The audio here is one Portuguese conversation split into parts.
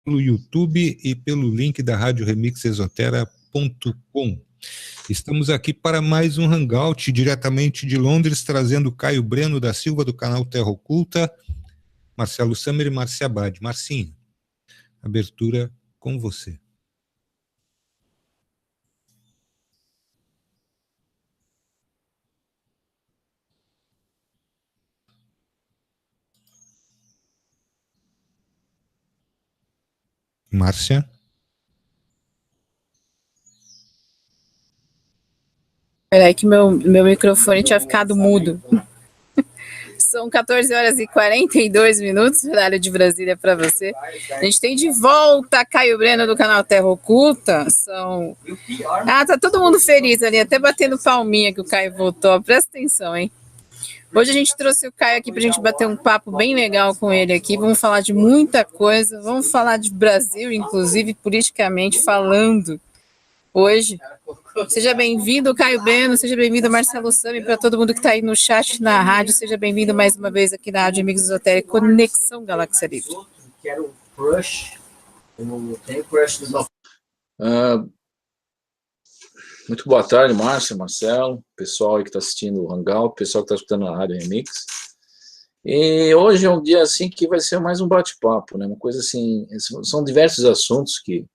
pelo YouTube e pelo link da radioremixesotera.com. Estamos aqui para mais um Hangout, diretamente de Londres, trazendo Caio Breno da Silva, do canal Terra Oculta, Marcelo Summer e Márcia Abad. Marcinho, abertura com você. Márcia? Peraí que meu microfone tinha ficado mudo. São 14 horas e 42 minutos, horário de Brasília para você. A gente tem de volta Caio Breno do canal Terra Oculta. Tá todo mundo feliz ali, até batendo palminha que o Caio voltou. Presta atenção, hein? Hoje a gente trouxe o Caio aqui para a gente bater um papo bem legal com ele aqui. Vamos falar de muita coisa, vamos falar de Brasil, inclusive politicamente falando. Hoje, seja bem-vindo, Caio Breno, seja bem-vindo, Marcelo Sami, para todo mundo que está aí no chat, na rádio, seja bem-vindo mais uma vez aqui na Rádio Amigos Esotérica, Conexão Galáxia Livre. Quero crush, eu tenho crush dos nossos... Muito boa tarde, Márcia, Marcelo, pessoal aí que está assistindo o Hangout, pessoal que está escutando a Rádio Remix. E hoje é um dia assim que vai ser mais um bate-papo, né? Uma coisa assim, são diversos assuntos que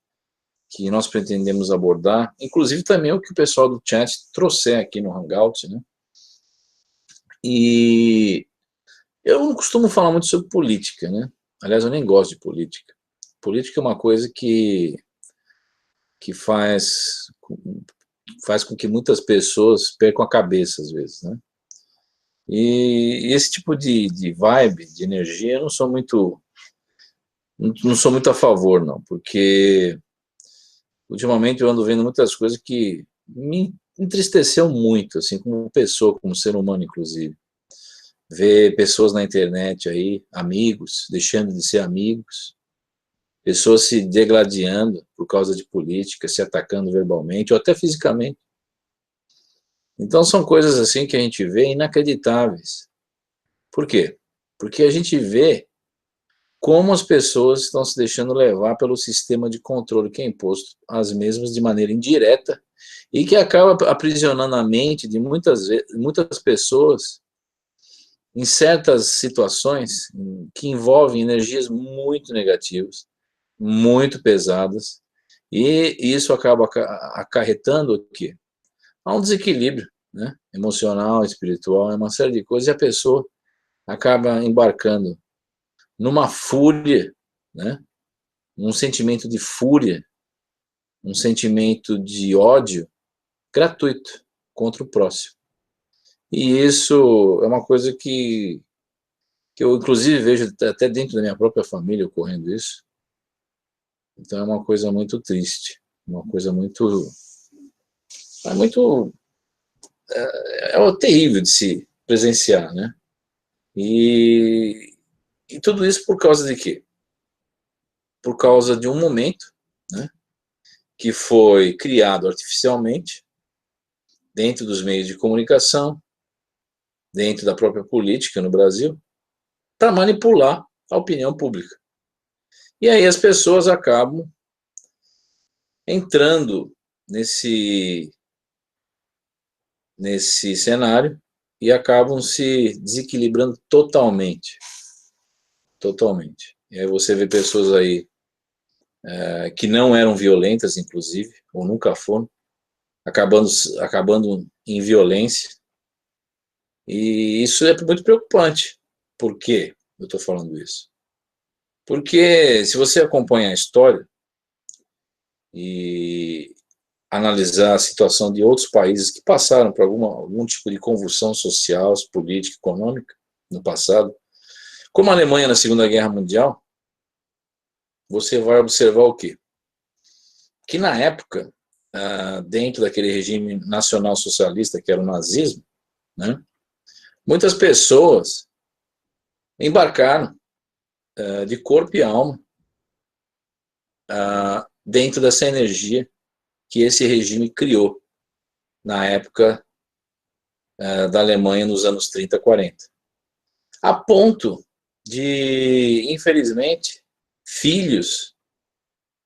nós pretendemos abordar, inclusive também o que o pessoal do chat trouxer aqui no Hangout, né? E eu não costumo falar muito sobre política, né? Aliás, eu nem gosto de política. Política é uma coisa que faz com que muitas pessoas percam a cabeça, às vezes, né? E esse tipo de vibe, de energia, eu não sou muito a favor, não, porque ultimamente eu ando vendo muitas coisas que me entristeceu muito, assim, como pessoa, como ser humano, inclusive. Ver pessoas na internet aí, amigos, deixando de ser amigos, pessoas se degladiando por causa de política, se atacando verbalmente ou até fisicamente. Então são coisas assim que a gente vê inacreditáveis. Por quê? Porque a gente vê como as pessoas estão se deixando levar pelo sistema de controle que é imposto às mesmas de maneira indireta e que acaba aprisionando a mente de muitas pessoas em certas situações que envolvem energias muito negativas, muito pesadas, e isso acaba acarretando o quê? Há um desequilíbrio, né? Emocional, espiritual, é uma série de coisas, e a pessoa acaba embarcando numa fúria, né? Um sentimento de fúria, um sentimento de ódio gratuito contra o próximo. E isso é uma coisa que eu, inclusive, vejo até dentro da minha própria família ocorrendo isso. Então é uma coisa muito triste, uma coisa muito terrível de se presenciar, né? E tudo isso por causa de quê? Por causa de um momento, né, que foi criado artificialmente dentro dos meios de comunicação, dentro da própria política no Brasil, para manipular a opinião pública. E aí as pessoas acabam entrando nesse cenário e acabam se desequilibrando totalmente. Totalmente. E aí você vê pessoas aí que não eram violentas, inclusive, ou nunca foram, acabando em violência. E isso é muito preocupante. Por quê eu estou falando isso? Porque se você acompanha a história e analisar a situação de outros países que passaram por algum tipo de convulsão social, política, econômica no passado, como a Alemanha na Segunda Guerra Mundial, você vai observar o quê? Que na época, dentro daquele regime nacional socialista que era o nazismo, né, muitas pessoas embarcaram de corpo e alma dentro dessa energia que esse regime criou na época da Alemanha nos anos 30, 40. A ponto de, infelizmente, filhos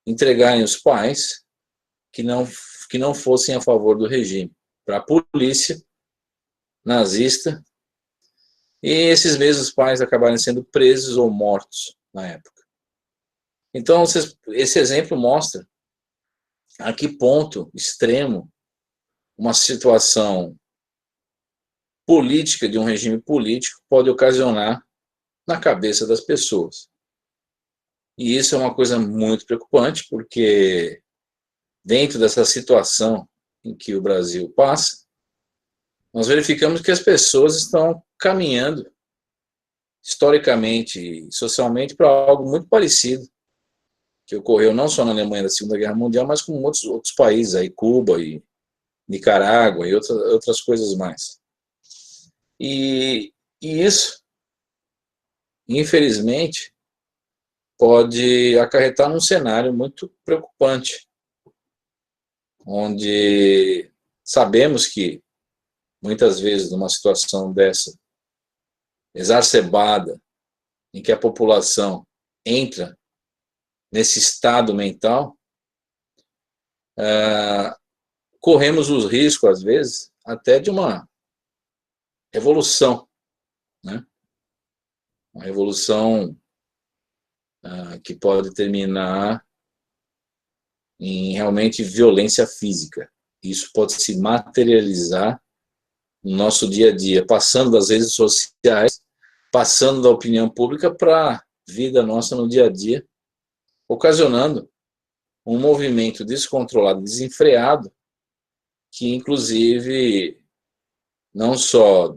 entregarem os pais que não fossem a favor do regime para a polícia nazista, e esses mesmos pais acabarem sendo presos ou mortos na época. Então, esse exemplo mostra a que ponto extremo uma situação política de um regime político pode ocasionar na cabeça das pessoas. E isso é uma coisa muito preocupante, porque dentro dessa situação em que o Brasil passa, nós verificamos que as pessoas estão caminhando historicamente e socialmente para algo muito parecido, que ocorreu não só na Alemanha da Segunda Guerra Mundial, mas com outros países, aí Cuba e Nicarágua e outras coisas mais. E isso, infelizmente, pode acarretar num cenário muito preocupante, onde sabemos que, muitas vezes, numa situação dessa, exacerbada, em que a população entra nesse estado mental, corremos os riscos, às vezes, até de uma revolução, né? Uma revolução que pode terminar em realmente violência física. Isso pode se materializar no nosso dia a dia, passando das redes sociais, passando da opinião pública para a vida nossa no dia a dia, ocasionando um movimento descontrolado, desenfreado, que inclusive não só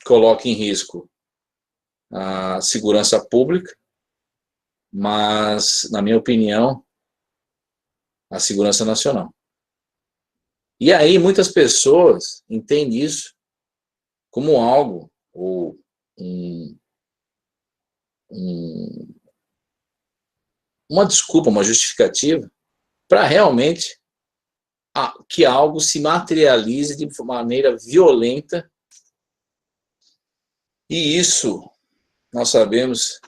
coloca em risco a segurança pública, mas, na minha opinião, a segurança nacional. E aí muitas pessoas entendem isso como algo, ou uma desculpa, uma justificativa, para realmente que algo se materialize de maneira violenta. E isso, nós sabemos,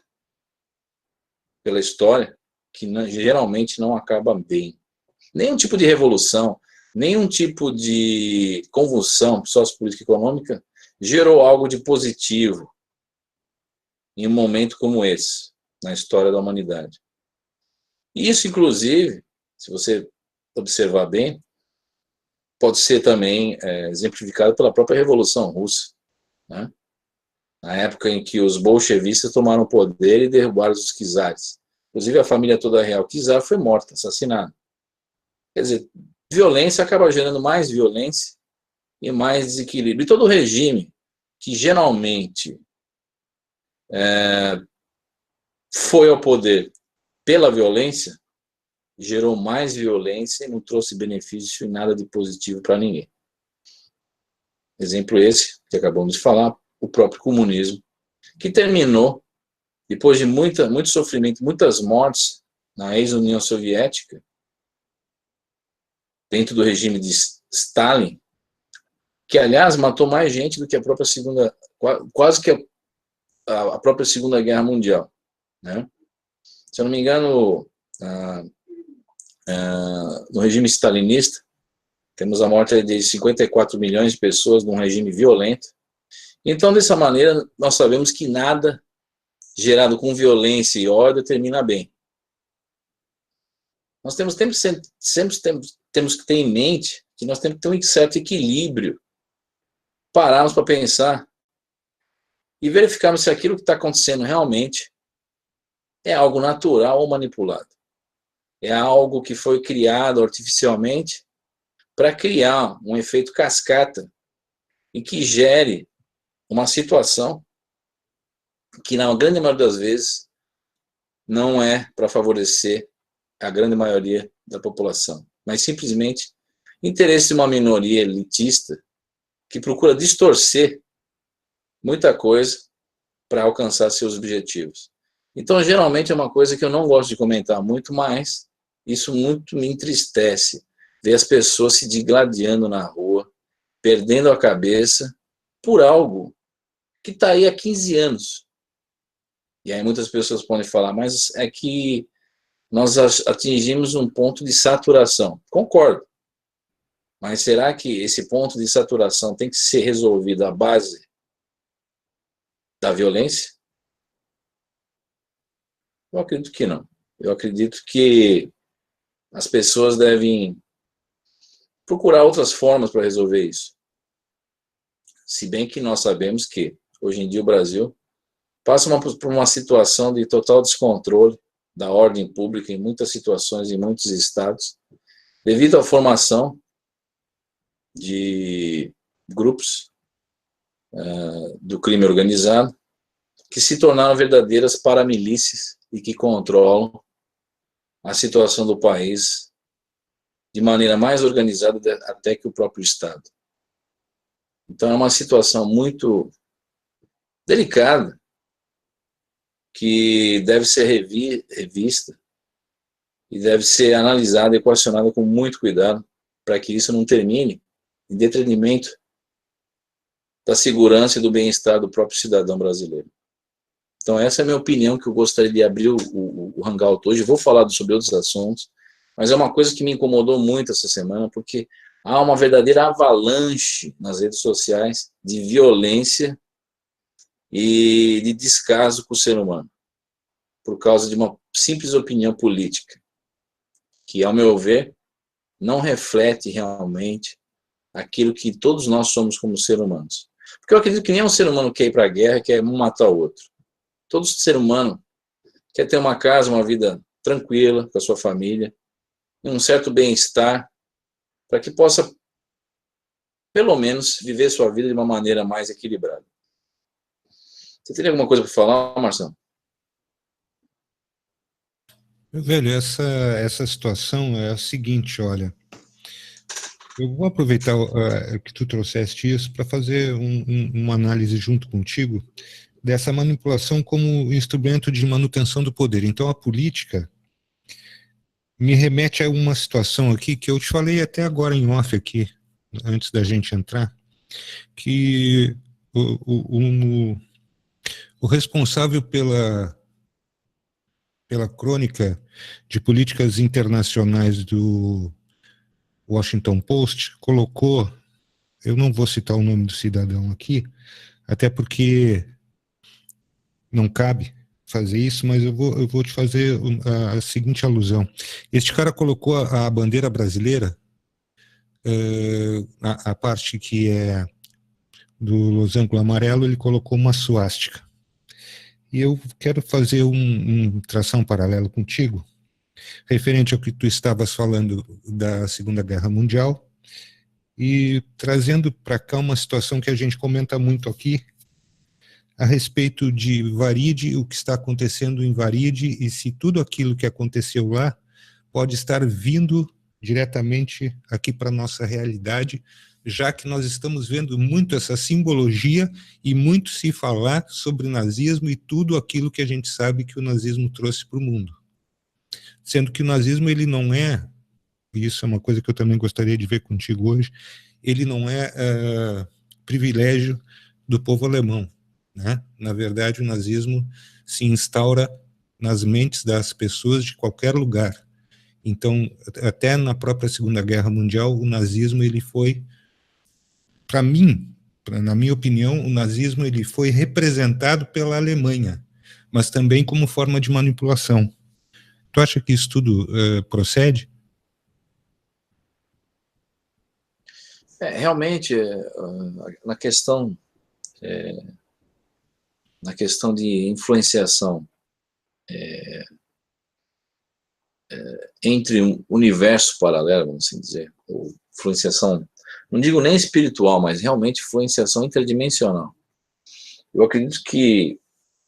pela história, que geralmente não acaba bem. Nenhum tipo de revolução, nenhum tipo de convulsão sociopolítica e econômica gerou algo de positivo em um momento como esse, na história da humanidade. E isso, inclusive, se você observar bem, pode ser também exemplificado pela própria Revolução Russa, né? Na época em que os bolchevistas tomaram o poder e derrubaram os czares. Inclusive, a família toda real czar foi morta, assassinada. Quer dizer, violência acaba gerando mais violência e mais desequilíbrio. E todo regime que geralmente foi ao poder pela violência, gerou mais violência e não trouxe benefício e nada de positivo para ninguém. Exemplo esse, que acabamos de falar, o próprio comunismo, que terminou, depois de muito sofrimento, muitas mortes na ex-União Soviética, dentro do regime de Stalin, que, aliás, matou mais gente do que a própria quase que a própria Segunda Guerra Mundial, né? Se eu não me engano, no regime stalinista, temos a morte de 54 milhões de pessoas num regime violento. Então, dessa maneira, nós sabemos que nada gerado com violência e ódio termina bem. Nós temos que ter em mente que nós temos que ter um certo equilíbrio, pararmos para pensar e verificarmos se aquilo que está acontecendo realmente é algo natural ou manipulado. É algo que foi criado artificialmente para criar um efeito cascata e que gere uma situação que, na grande maioria das vezes, não é para favorecer a grande maioria da população, mas simplesmente interesse de uma minoria elitista que procura distorcer muita coisa para alcançar seus objetivos. Então, geralmente é uma coisa que eu não gosto de comentar muito, mas isso muito me entristece, ver as pessoas se digladiando na rua, perdendo a cabeça por algo que está aí há 15 anos. E aí muitas pessoas podem falar, mas é que nós atingimos um ponto de saturação. Concordo. Mas será que esse ponto de saturação tem que ser resolvido à base da violência? Eu acredito que não. Eu acredito que as pessoas devem procurar outras formas para resolver isso. Se bem que nós sabemos que, hoje em dia, o Brasil passa por uma situação de total descontrole da ordem pública em muitas situações, em muitos estados, devido à formação de grupos do crime organizado, que se tornaram verdadeiras paramilícias e que controlam a situação do país de maneira mais organizada até que o próprio Estado. Então é uma situação muito delicada, que deve ser revista e deve ser analisada e equacionada com muito cuidado, para que isso não termine em detrimento da segurança e do bem-estar do próprio cidadão brasileiro. Então essa é a minha opinião, que eu gostaria de abrir o Hangout hoje. Vou falar sobre outros assuntos, mas é uma coisa que me incomodou muito essa semana, porque há uma verdadeira avalanche nas redes sociais de violência e de descaso com o ser humano, por causa de uma simples opinião política, que, ao meu ver, não reflete realmente aquilo que todos nós somos como seres humanos. Porque eu acredito que nenhum ser humano quer ir para a guerra, quer um matar o outro. Todo ser humano quer ter uma casa, uma vida tranquila com a sua família, um certo bem-estar, para que possa, pelo menos, viver sua vida de uma maneira mais equilibrada. Você teria alguma coisa para falar, Marcelo? Velho, essa situação é a seguinte, olha, eu vou aproveitar que tu trouxeste isso para fazer uma análise junto contigo dessa manipulação como instrumento de manutenção do poder. Então a política me remete a uma situação aqui que eu te falei até agora em off aqui, antes da gente entrar, que o responsável pela crônica de políticas internacionais do Washington Post colocou, eu não vou citar o nome do cidadão aqui, até porque não cabe fazer isso, mas eu vou te fazer a seguinte alusão. Este cara colocou a bandeira brasileira, a parte que é do losango amarelo, ele colocou uma suástica. E eu quero fazer traçar um paralelo contigo, referente ao que tu estavas falando da Segunda Guerra Mundial, e trazendo para cá uma situação que a gente comenta muito aqui, a respeito de Varídia, o que está acontecendo em Varídia, e se tudo aquilo que aconteceu lá pode estar vindo diretamente aqui para a nossa realidade, já que nós estamos vendo muito essa simbologia e muito se falar sobre o nazismo e tudo aquilo que a gente sabe que o nazismo trouxe para o mundo. Sendo que o nazismo, ele não é, e isso é uma coisa que eu também gostaria de ver contigo hoje, ele não é privilégio do povo alemão, né? Na verdade, o nazismo se instaura nas mentes das pessoas de qualquer lugar. Então, até na própria Segunda Guerra Mundial, o nazismo, ele foi, para mim, na minha opinião, o nazismo ele foi representado pela Alemanha, mas também como forma de manipulação. Tu acha que isso tudo procede? Realmente, na questão de influenciação entre um universo paralelo, vamos assim dizer, ou influenciação, não digo nem espiritual, mas realmente influenciação interdimensional. Eu acredito que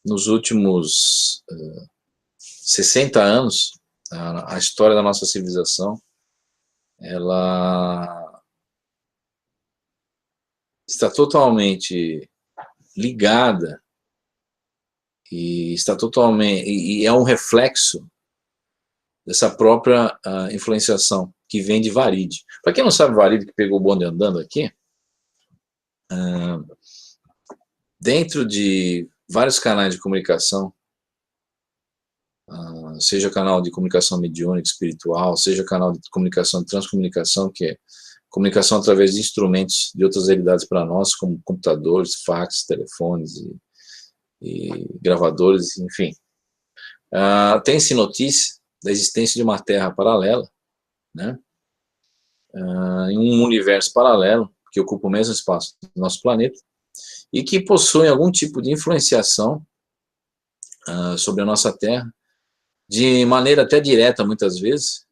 nos últimos 60 anos, a história da nossa civilização, ela está totalmente ligada e está totalmente, e é um reflexo dessa própria influenciação que vem de Varídia. Para quem não sabe, Varídia, que pegou o bonde andando aqui, dentro de vários canais de comunicação seja canal de comunicação mediúnica, espiritual, seja canal de comunicação, de transcomunicação, que é comunicação através de instrumentos de outras realidades para nós, como computadores, fax, telefones e gravadores, enfim. Tem-se notícia da existência de uma Terra paralela, né, em um universo paralelo, que ocupa o mesmo espaço do nosso planeta, e que possui algum tipo de influenciação sobre a nossa Terra, de maneira até direta, muitas vezes,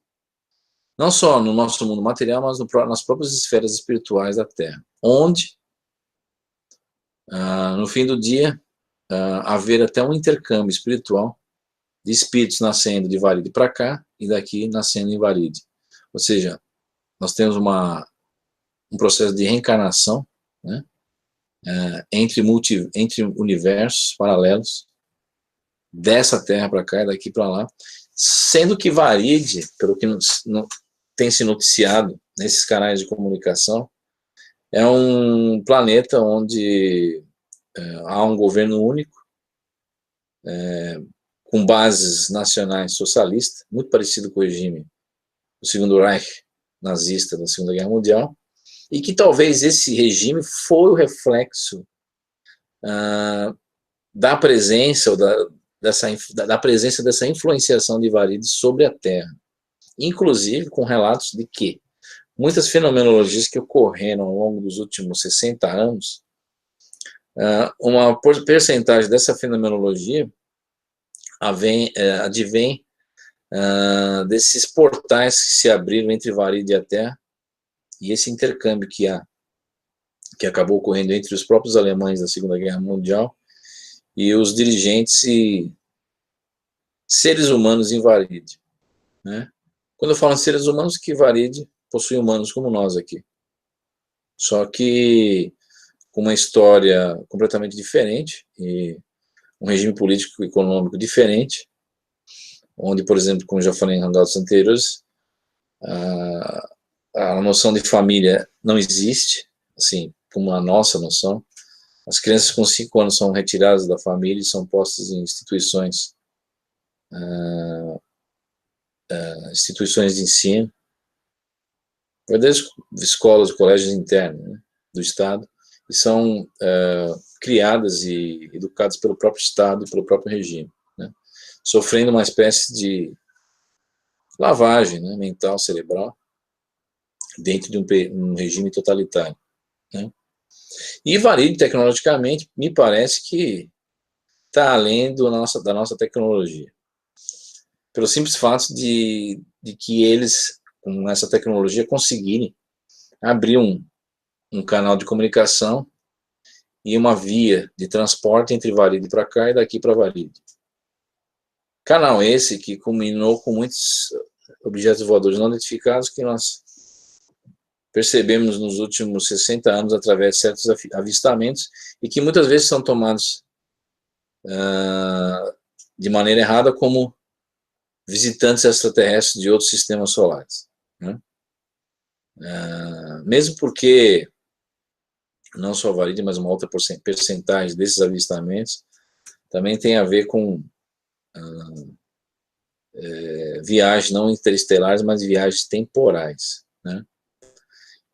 não só no nosso mundo material, mas nas próprias esferas espirituais da Terra, onde, no fim do dia, haver até um intercâmbio espiritual de espíritos nascendo de Varide para cá, e daqui nascendo em Varide. Ou seja, nós temos um processo de reencarnação, né, entre universos paralelos, dessa Terra para cá e daqui para lá, sendo que Varide, pelo que tem se noticiado nesses canais de comunicação, é um planeta onde há um governo único, com bases nacionais socialistas, muito parecido com o regime do Segundo Reich nazista da Segunda Guerra Mundial, e que talvez esse regime foi o reflexo da presença dessa influenciação de Varide sobre a Terra, inclusive com relatos de que muitas fenomenologias que ocorreram ao longo dos últimos 60 anos, uma percentagem dessa fenomenologia advém desses portais que se abriram entre Varide e a Terra, e esse intercâmbio que acabou ocorrendo entre os próprios alemães da Segunda Guerra Mundial e os dirigentes e seres humanos em Varide, né? Quando eu falo em seres humanos, que Varide possui humanos como nós aqui, só que com uma história completamente diferente e um regime político e econômico diferente, onde, por exemplo, como já falei em hangouts anteriores, a noção de família não existe, assim, como a nossa noção. As crianças com 5 anos são retiradas da família e são postas em instituições de ensino, verdadeiras escolas, colégios internos, né, do Estado, e são criadas e educadas pelo próprio Estado e pelo próprio regime, né, sofrendo uma espécie de lavagem, né, mental, cerebral, dentro de um regime totalitário, né. E Varide, tecnologicamente, me parece que está além da nossa tecnologia, pelo simples fato de que eles, com essa tecnologia, conseguirem abrir um canal de comunicação e uma via de transporte entre Varide para cá e daqui para Varide. Canal esse que culminou com muitos objetos voadores não identificados que nós percebemos nos últimos 60 anos através de certos avistamentos e que muitas vezes são tomados de maneira errada como visitantes extraterrestres de outros sistemas solares, né? Mesmo porque não só Varide, mas uma outra percentagem desses avistamentos também tem a ver com viagens não interestelares, mas viagens temporais, né?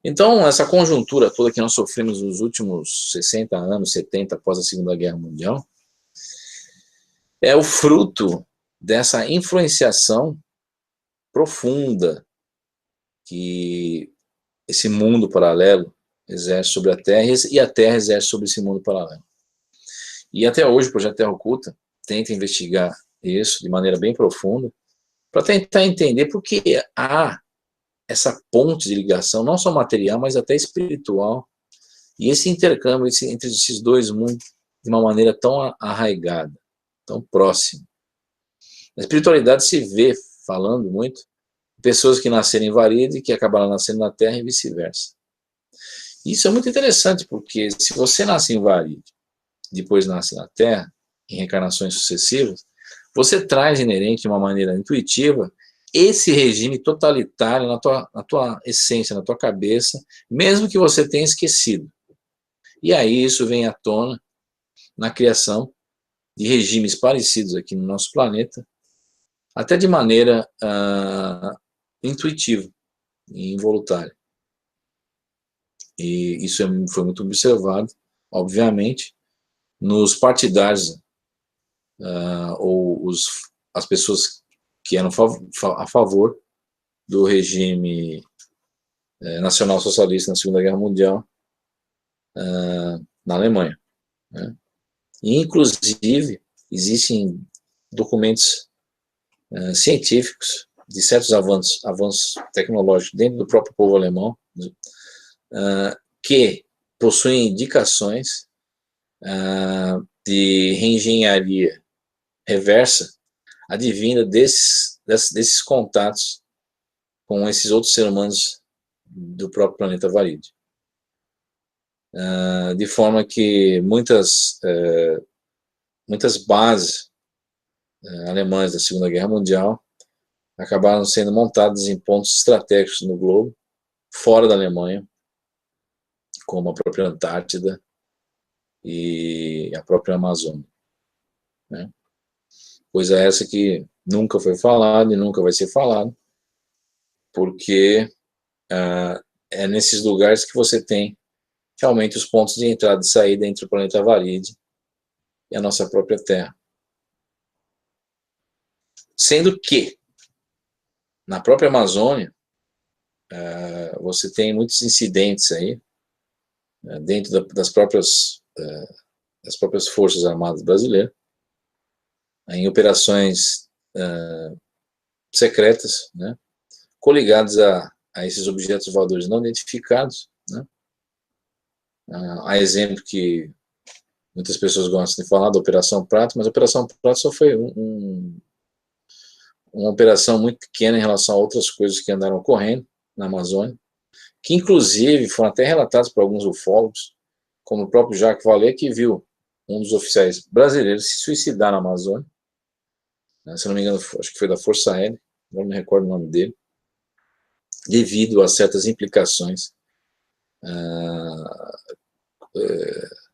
Então, essa conjuntura toda que nós sofremos nos últimos 60 anos, 70, após a Segunda Guerra Mundial, é o fruto dessa influenciação profunda que esse mundo paralelo exerce sobre a Terra e a Terra exerce sobre esse mundo paralelo. E até hoje o Projeto Terra Oculta tenta investigar isso de maneira bem profunda, para tentar entender por que há essa ponte de ligação, não só material, mas até espiritual, e esse intercâmbio entre esses dois mundos de uma maneira tão arraigada, tão próxima. A espiritualidade se vê falando muito pessoas que nasceram em Varide e que acabaram nascendo na Terra e vice-versa. Isso é muito interessante, porque se você nasce em Varide, depois nasce na Terra, em reencarnações sucessivas, você traz inerente de uma maneira intuitiva esse regime totalitário na tua essência, na tua cabeça, mesmo que você tenha esquecido. E aí isso vem à tona na criação de regimes parecidos aqui no nosso planeta, até de maneira intuitiva e involuntária. E isso foi muito observado, obviamente, nos partidários, ou as pessoas que eram a favor do regime nacional-socialista na Segunda Guerra Mundial, na Alemanha, né? E, inclusive, existem documentos científicos de certos avanços tecnológicos dentro do próprio povo alemão, que possuem indicações de reengenharia reversa advinda desses contatos com esses outros seres humanos do próprio planeta Varide. De forma que muitas bases alemãs da Segunda Guerra Mundial acabaram sendo montadas em pontos estratégicos no globo, fora da Alemanha, como a própria Antártida e a própria Amazônia, né? Coisa essa que nunca foi falada e nunca vai ser falada, porque é nesses lugares que você tem realmente os pontos de entrada e saída entre o planeta Varide e a nossa própria Terra. Sendo que, na própria Amazônia, você tem muitos incidentes aí, dentro das próprias Forças Armadas Brasileiras, em operações secretas, né, coligadas a esses objetos voadores não identificados, né. Há exemplo que muitas pessoas gostam de falar da Operação Prato, mas a Operação Prato só foi uma operação muito pequena em relação a outras coisas que andaram ocorrendo na Amazônia, que inclusive foram até relatados por alguns ufólogos, como o próprio Jacques Vallée, que viu um dos oficiais brasileiros se suicidar na Amazônia, se não me engano, acho que foi da Força Aérea, não me recordo o nome dele, devido a certas implicações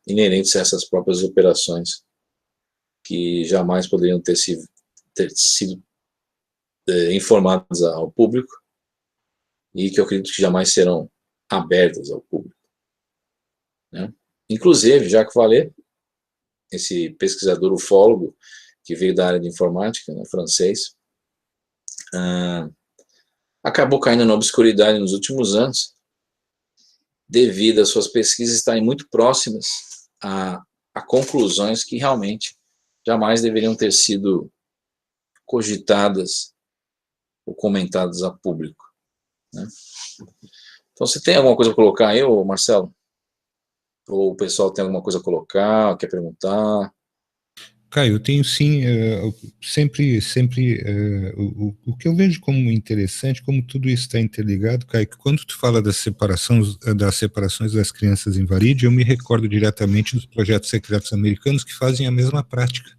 inerentes a essas próprias operações, que jamais poderiam ter sido informadas ao público, e que eu acredito que jamais serão abertas ao público, né? Inclusive, Jacques Vallée, esse pesquisador ufólogo que veio da área de informática, né, francês, acabou caindo na obscuridade nos últimos anos, devido às suas pesquisas estarem muito próximas a conclusões que realmente jamais deveriam ter sido cogitadas ou comentadas a público, né? Então, você tem alguma coisa para colocar aí, Marcelo? Ou o pessoal tem alguma coisa a colocar, quer perguntar? Caio, eu tenho sim, sempre o que eu vejo como interessante, como tudo isso está interligado, Caio, que quando tu fala das separações das crianças em Varide, eu me recordo diretamente dos projetos secretos americanos que fazem a mesma prática.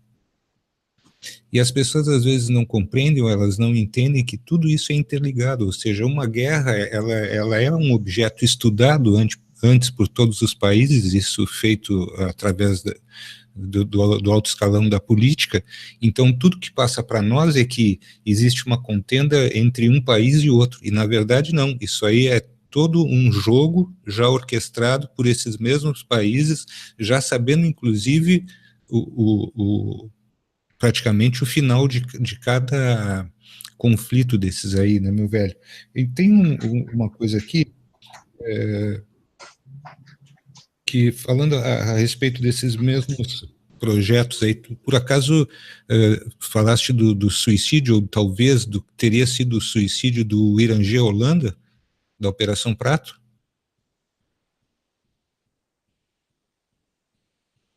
E as pessoas às vezes não compreendem ou elas não entendem que tudo isso é interligado, ou seja, uma guerra, ela é um objeto estudado antes por todos os países, isso feito através do alto escalão da política. Então tudo que passa para nós é que existe uma contenda entre um país e outro, e na verdade não, isso aí é todo um jogo já orquestrado por esses mesmos países, já sabendo inclusive praticamente o final de cada conflito desses aí, né, meu velho? E tem uma coisa aqui, que falando a respeito desses mesmos projetos aí, tu, por acaso falaste do suicídio, ou talvez teria sido o suicídio do Irangê Holanda, da Operação Prato?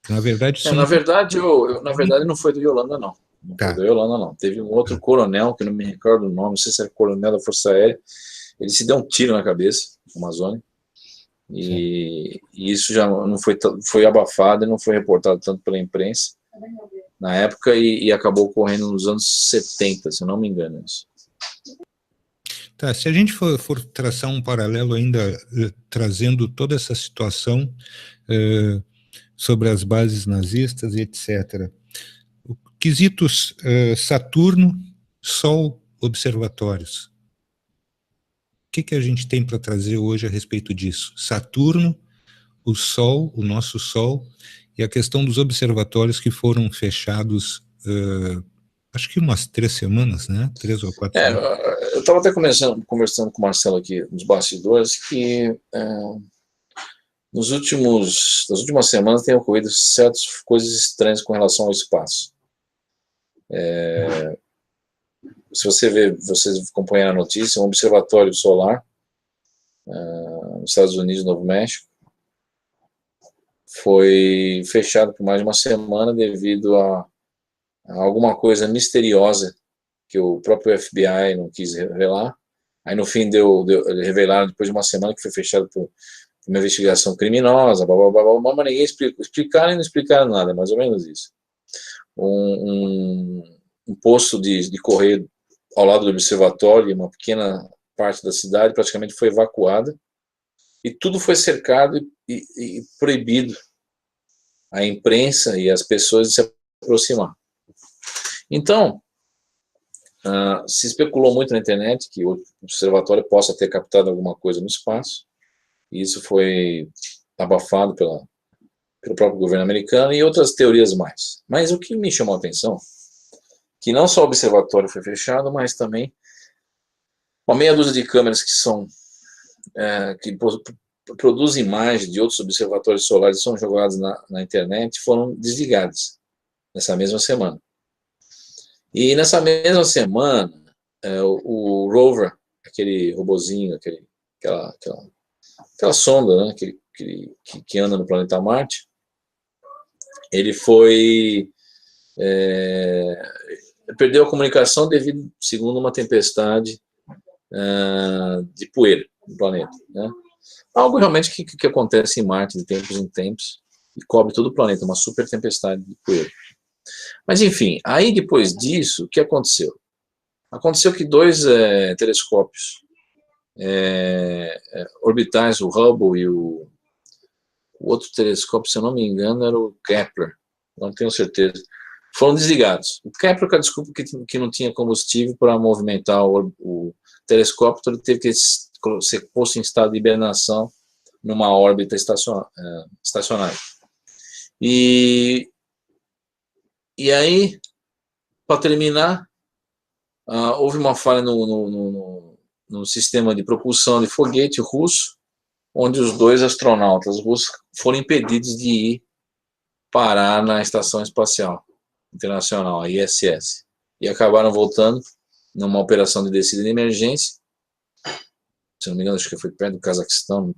Na verdade, na verdade não foi do Yolanda, não. Não foi do Yolanda, não. Teve um outro coronel, que eu não me recordo o nome, não sei se era coronel da Força Aérea, ele se deu um tiro na cabeça, na Amazônia, e isso já não foi abafado e não foi reportado tanto pela imprensa na época, e acabou ocorrendo nos anos 70, se eu não me engano. Isso. Tá, se a gente for traçar um paralelo ainda, trazendo toda essa situação sobre as bases nazistas e etc. O quesitos Saturno Sol observatórios. O que a gente tem para trazer hoje a respeito disso? Saturno, o Sol, o nosso Sol, e a questão dos observatórios que foram fechados, acho que umas 3 semanas, né? 3 ou 4 semanas. Eu estava até conversando com o Marcelo aqui nos bastidores que nas últimas semanas tem ocorrido certas coisas estranhas com relação ao espaço. Se vocês acompanhar a notícia, um observatório solar nos Estados Unidos e Novo México foi fechado por mais de uma semana devido a alguma coisa misteriosa que o próprio FBI não quis revelar. Aí no fim revelaram depois de uma semana que foi fechado por uma investigação criminosa, mas ninguém explicaram e não explicaram nada, é mais ou menos isso. Um posto de correio ao lado do observatório, uma pequena parte da cidade praticamente foi evacuada, e tudo foi cercado e proibido a imprensa e as pessoas de se aproximar. Então, se especulou muito na internet que o observatório possa ter captado alguma coisa no espaço, e isso foi abafado pelo próprio governo americano e outras teorias mais. Mas o que me chamou a atenção, que não só o observatório foi fechado, mas também uma meia dúzia de câmeras que produzem imagens de outros observatórios solares que são jogados na internet foram desligadas nessa mesma semana. E nessa mesma semana, o rover, aquele robozinho, aquela sonda, né, que anda no planeta Marte, ele perdeu a comunicação devido, segundo uma tempestade de poeira no planeta, né? Algo realmente que acontece em Marte de tempos em tempos e cobre todo o planeta, uma super tempestade de poeira. Mas enfim, aí depois disso, o que aconteceu? Aconteceu que 2 telescópios orbitais, o Hubble e o outro telescópio, se eu não me engano, era o Kepler, não tenho certeza, foram desligados. O Kepler, com a desculpa que não tinha combustível para movimentar o telescópio, então ele teve que ser posto em estado de hibernação numa órbita estacionária. E aí, para terminar, houve uma falha no sistema de propulsão de foguete russo, onde os 2 astronautas russos foram impedidos de ir parar na Estação Espacial Internacional, a ISS, e acabaram voltando numa operação de descida de emergência. Se não me engano, acho que foi perto do Cazaquistão,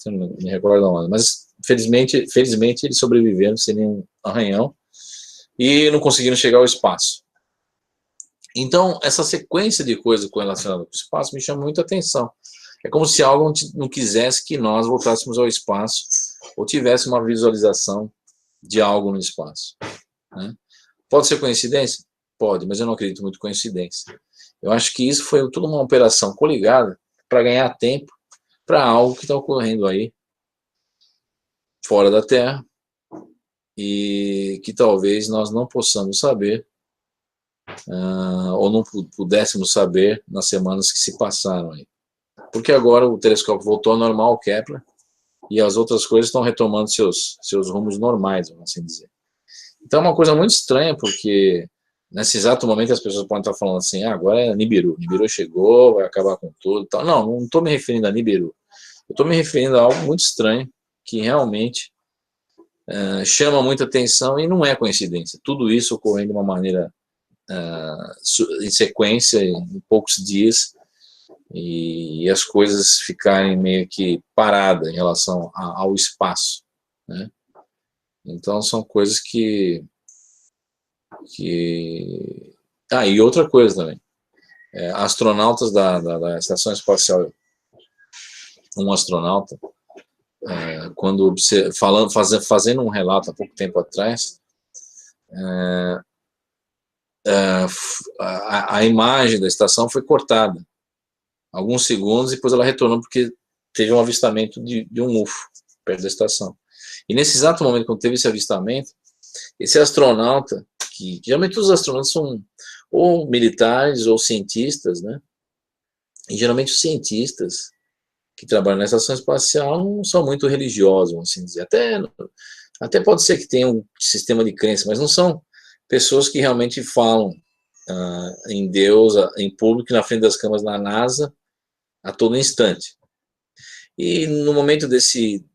não me recordo onde, mas felizmente eles sobreviveram sem nenhum arranhão e não conseguiram chegar ao espaço. Então, essa sequência de coisas relacionadas com o espaço me chama muita atenção. É como se algo não quisesse que nós voltássemos ao espaço ou tivesse uma visualização de algo no espaço, né? Pode ser coincidência? Pode, mas eu não acredito muito em coincidência. Eu acho que isso foi toda uma operação coligada para ganhar tempo para algo que está ocorrendo aí fora da Terra e que talvez nós não possamos saber ou não pudéssemos saber nas semanas que se passaram aí. Porque agora o telescópio voltou ao normal, o Kepler, e as outras coisas estão retomando seus rumos normais, vamos assim dizer. Então é uma coisa muito estranha, porque nesse exato momento as pessoas podem estar falando assim, agora é Nibiru chegou, vai acabar com tudo e tal. Não estou me referindo a Nibiru. Eu estou me referindo a algo muito estranho, que realmente chama muita atenção e não é coincidência. Tudo isso ocorrendo de uma maneira em sequência, em poucos dias, e as coisas ficarem meio que paradas em relação ao espaço, né? Então são coisas que... e outra coisa também, astronautas da Estação Espacial, um astronauta, quando fazendo um relato há pouco tempo atrás, a imagem da estação foi cortada alguns segundos e depois ela retornou porque teve um avistamento de um UFO perto da estação. E nesse exato momento, quando teve esse avistamento, esse astronauta, que geralmente os astronautas são ou militares, ou cientistas, né? E geralmente os cientistas que trabalham na estação espacial não são muito religiosos, vamos assim dizer. Até pode ser que tenha um sistema de crença, mas não são pessoas que realmente falam em Deus, em público, na frente das câmeras na NASA, a todo instante. E no momento desse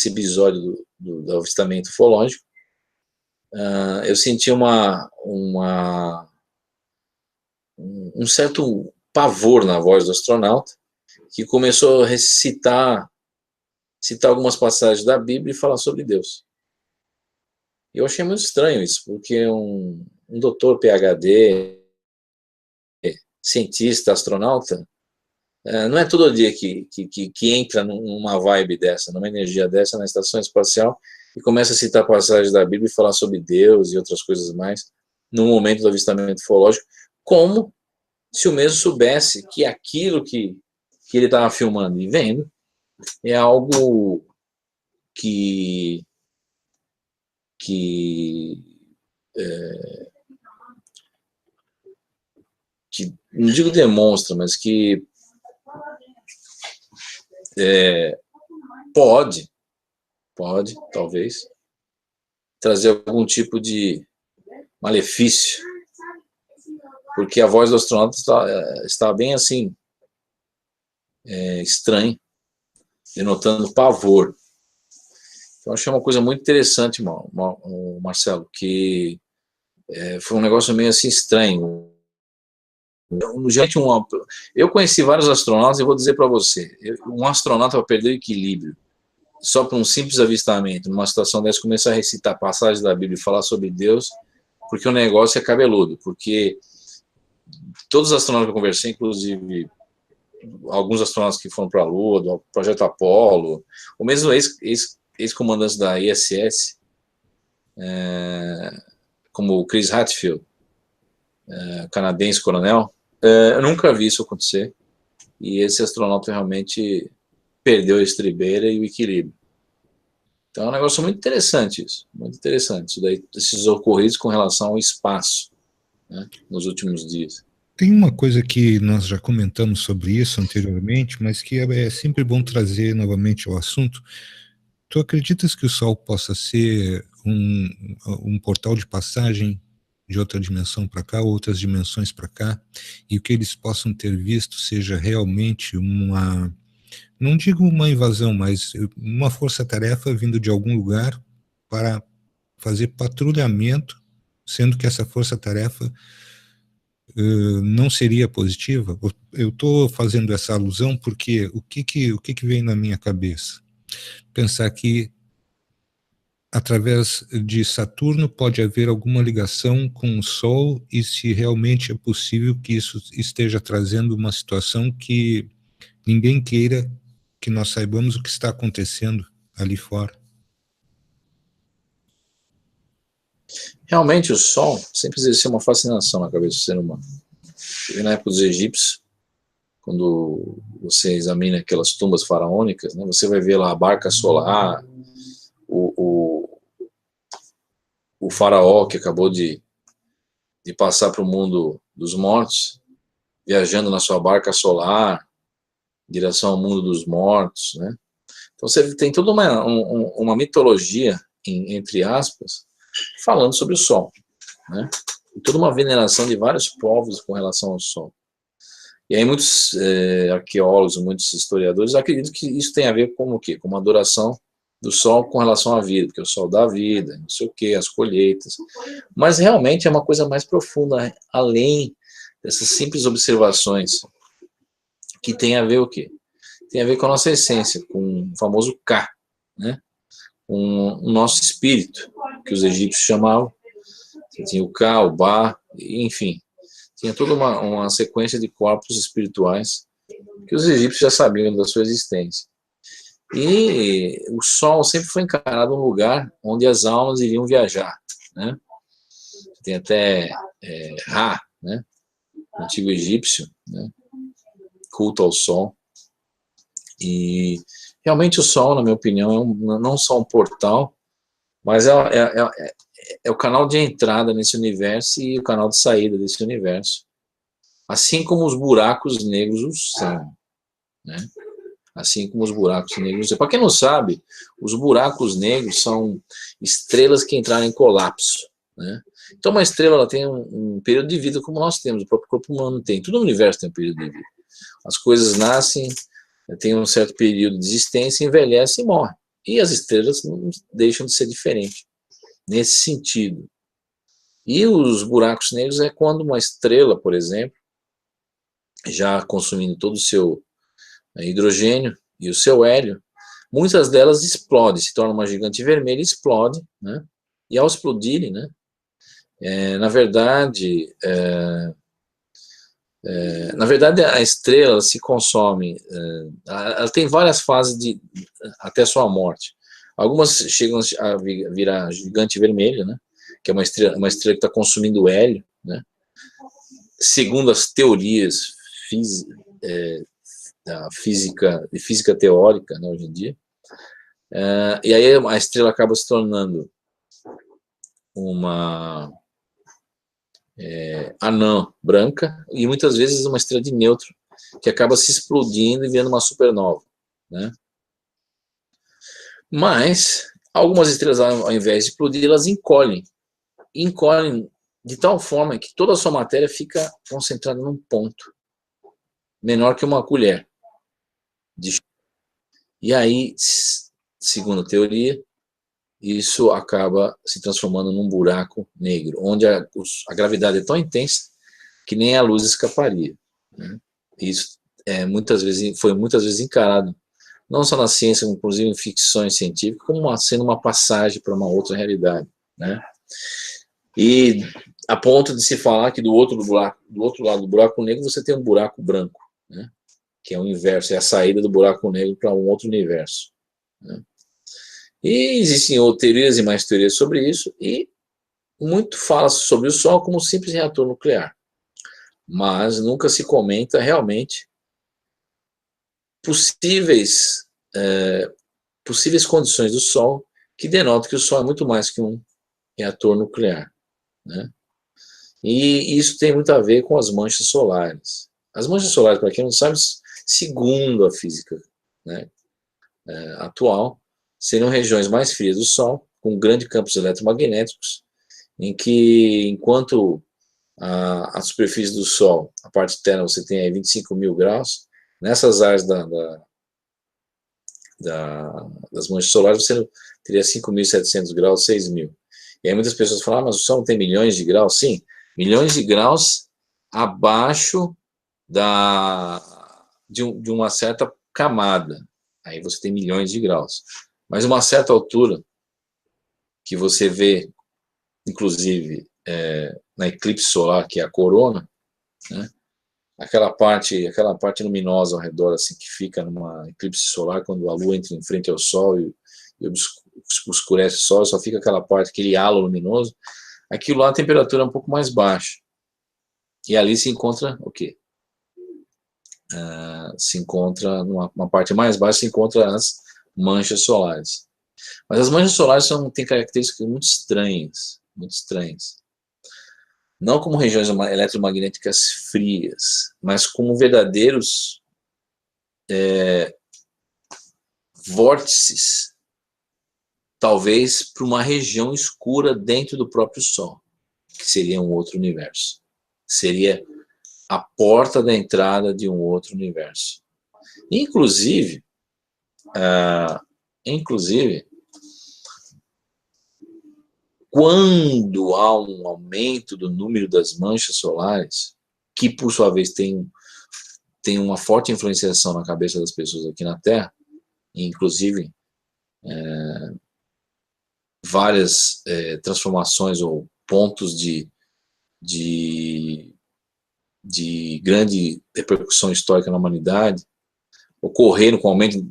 episódio do avistamento ufológico, eu senti um certo pavor na voz do astronauta, que começou a citar algumas passagens da Bíblia e falar sobre Deus. E eu achei muito estranho isso, porque um doutor PhD, cientista, astronauta, não é todo dia que entra numa vibe dessa, numa energia dessa na estação espacial e começa a citar passagens da Bíblia e falar sobre Deus e outras coisas mais no momento do avistamento ufológico, como se o mesmo soubesse que aquilo que ele estava filmando e vendo é algo que não digo demonstra, mas que pode, talvez, trazer algum tipo de malefício, porque a voz do astronauta está bem assim, estranha, denotando pavor. Então, achei uma coisa muito interessante, Marcelo, que foi um negócio meio assim estranho. Eu conheci vários astronautas e vou dizer para você, um astronauta vai perder o equilíbrio só por um simples avistamento, numa situação dessa, começar a recitar passagens da Bíblia e falar sobre Deus, porque o negócio é cabeludo, porque todos os astronautas que eu conversei, inclusive alguns astronautas que foram para a Lua, do projeto Apollo, o mesmo ex-comandante da ISS, como o Chris Hadfield, canadense coronel, eu nunca vi isso acontecer, e esse astronauta realmente perdeu a estribeira e o equilíbrio. Então é um negócio muito interessante isso, muito interessante, isso daí, esses ocorridos com relação ao espaço, né, nos últimos dias. Tem uma coisa que nós já comentamos sobre isso anteriormente, mas que é sempre bom trazer novamente ao assunto. Tu acreditas que o Sol possa ser um portal de passagem de outra dimensão para cá, outras dimensões para cá, e o que eles possam ter visto seja realmente não digo uma invasão, mas uma força-tarefa vindo de algum lugar para fazer patrulhamento, sendo que essa força-tarefa não seria positiva? Eu estou fazendo essa alusão porque o que vem na minha cabeça? Pensar que através de Saturno pode haver alguma ligação com o Sol, e se realmente é possível que isso esteja trazendo uma situação que ninguém queira que nós saibamos o que está acontecendo ali fora. Realmente o Sol sempre exerceu uma fascinação na cabeça do ser humano. E na época dos egípcios, quando você examina aquelas tumbas faraônicas, né, você vai ver lá a barca solar, o faraó que acabou de passar para o mundo dos mortos, viajando na sua barca solar, em direção ao mundo dos mortos, né? Então você tem toda uma mitologia, entre aspas, falando sobre o Sol, né? E toda uma veneração de vários povos com relação ao Sol. E aí muitos arqueólogos, muitos historiadores acreditam que isso tem a ver com o quê? Com uma adoração do Sol com relação à vida, porque o Sol dá vida, não sei o quê, as colheitas. Mas realmente é uma coisa mais profunda, além dessas simples observações, que tem a ver o quê? Tem a ver com a nossa essência, com o famoso Ka, né? Com o nosso espírito, que os egípcios chamavam. Tinha o Ka, o Ba, enfim. Tinha toda uma sequência de corpos espirituais que os egípcios já sabiam da sua existência. E o Sol sempre foi encarado um lugar onde as almas iriam viajar, né? Tem até Ra, né? O antigo egípcio, né? Culto ao Sol. E realmente o Sol, na minha opinião, não só um portal, mas é o canal de entrada nesse universo e o canal de saída desse universo. Assim como os buracos negros o são, né? Assim como os buracos negros. Para quem não sabe, os buracos negros são estrelas que entraram em colapso, né? Então uma estrela ela tem um período de vida como nós temos, o próprio corpo humano tem, tudo no universo tem um período de vida. As coisas nascem, tem um certo período de existência, envelhecem e morrem. E as estrelas não deixam de ser diferentes, nesse sentido. E os buracos negros é quando uma estrela, por exemplo, já consumindo todo o seu hidrogênio e o seu hélio, muitas delas explodem, se torna uma gigante vermelha e explode, né? E ao explodirem, né, na verdade, a estrela se consome, ela tem várias fases até sua morte. Algumas chegam a virar gigante vermelha, né, que é uma estrela que está consumindo hélio, né, segundo as teorias da física teórica, né, hoje em dia. E aí a estrela acaba se tornando uma anã branca, e muitas vezes uma estrela de nêutron, que acaba se explodindo e virando uma supernova, né? Mas algumas estrelas, ao invés de explodir, elas encolhem de tal forma que toda a sua matéria fica concentrada num ponto, menor que uma colher. E aí, segundo a teoria, isso acaba se transformando num buraco negro, onde a gravidade é tão intensa que nem a luz escaparia, né? Isso foi muitas vezes encarado, não só na ciência, inclusive em ficções científicas, como sendo uma passagem para uma outra realidade, né? E a ponto de se falar que do outro lado do buraco negro você tem um buraco branco, né? Que é o inverso, é a saída do buraco negro para um outro universo, né? E existem outras teorias e mais teorias sobre isso, e muito fala sobre o Sol como um simples reator nuclear, mas nunca se comenta realmente possíveis condições do Sol que denotam que o Sol é muito mais que um reator nuclear, né? E isso tem muito a ver com as manchas solares. As manchas solares, para quem não sabe, segundo a física, né, atual, seriam regiões mais frias do Sol, com grandes campos eletromagnéticos, em que, enquanto a superfície do Sol, a parte externa, você tem aí 25 mil graus, nessas áreas das manchas solares você teria 5.700 graus, 6.000. E aí muitas pessoas falam, mas o Sol não tem milhões de graus? Sim, milhões de graus abaixo de uma certa camada. Aí você tem milhões de graus. Mas uma certa altura, que você vê, inclusive, na eclipse solar, que é a corona, né? Aquela parte luminosa ao redor, assim, que fica numa eclipse solar, quando a Lua entra em frente ao Sol e escurece o Sol, só fica aquela parte, aquele halo luminoso, aquilo lá a temperatura é um pouco mais baixa. E ali se encontra o quê? Se encontra, numa parte mais baixa, se encontra as manchas solares. Mas as manchas solares têm características muito estranhas, muito estranhas. Não como regiões eletromagnéticas frias, mas como verdadeiros vórtices, talvez para uma região escura dentro do próprio Sol, que seria um outro universo. Seria a porta da entrada de um outro universo. Inclusive, quando há um aumento do número das manchas solares, que por sua vez tem uma forte influenciação na cabeça das pessoas aqui na Terra, inclusive várias transformações ou pontos de grande repercussão histórica na humanidade ocorreram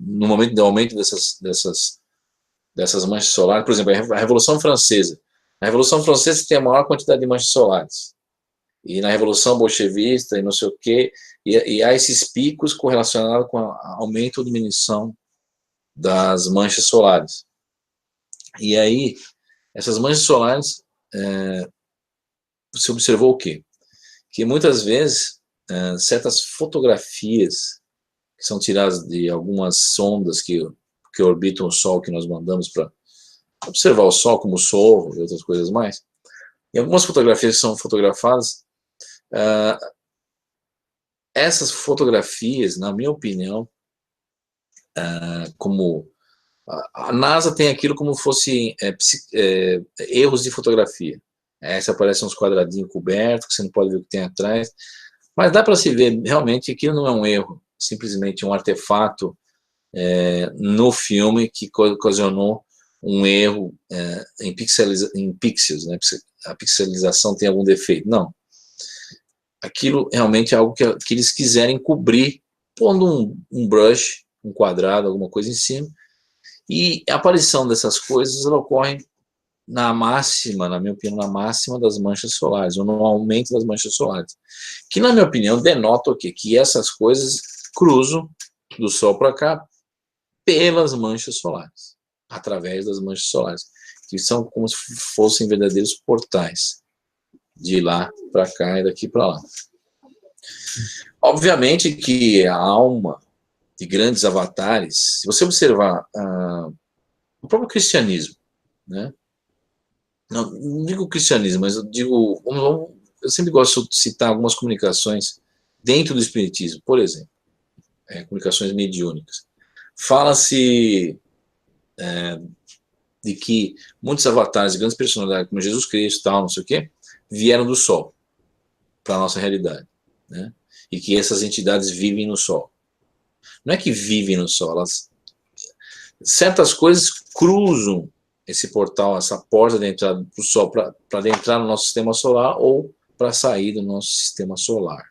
no momento do aumento dessas manchas solares. Por exemplo, a Revolução Francesa. Na Revolução Francesa tem a maior quantidade de manchas solares. E na Revolução Bolchevista e não sei o quê, e há esses picos correlacionados com o aumento ou diminuição das manchas solares. E aí, essas manchas solares, você observou o quê? Que muitas vezes, certas fotografias que são tiradas de algumas sondas que orbitam o Sol, que nós mandamos para observar o Sol, como o Sol e outras coisas mais, e algumas fotografias que são fotografadas, essas fotografias, na minha opinião, como a NASA tem aquilo como fosse erros de fotografia. Essa aparece uns quadradinhos cobertos, que você não pode ver o que tem atrás, mas dá para se ver realmente que aquilo não é um erro, simplesmente um artefato no filme que ocasionou um erro em pixels, né? A pixelização tem algum defeito. Não. Aquilo realmente é algo que eles quiserem cobrir, pondo um brush, um quadrado, alguma coisa em cima, e a aparição dessas coisas ela ocorre na máxima, na minha opinião, na máxima das manchas solares, ou no aumento das manchas solares, que na minha opinião denota o quê? Que essas coisas cruzam do Sol para cá pelas manchas solares, através das manchas solares, que são como se fossem verdadeiros portais, de lá para cá e daqui para lá. Obviamente que a alma de grandes avatares, se você observar o próprio cristianismo, né? Não digo cristianismo, mas eu digo, eu sempre gosto de citar algumas comunicações dentro do espiritismo, por exemplo, comunicações mediúnicas. Fala-se de que muitos avatares, grandes personalidades, como Jesus Cristo, tal, não sei o quê, vieram do Sol para a nossa realidade, né? E que essas entidades vivem no Sol. Não é que vivem no Sol, certas coisas cruzam esse portal, essa porta de entrada para o Sol, para adentrar no nosso sistema solar ou para sair do nosso sistema solar.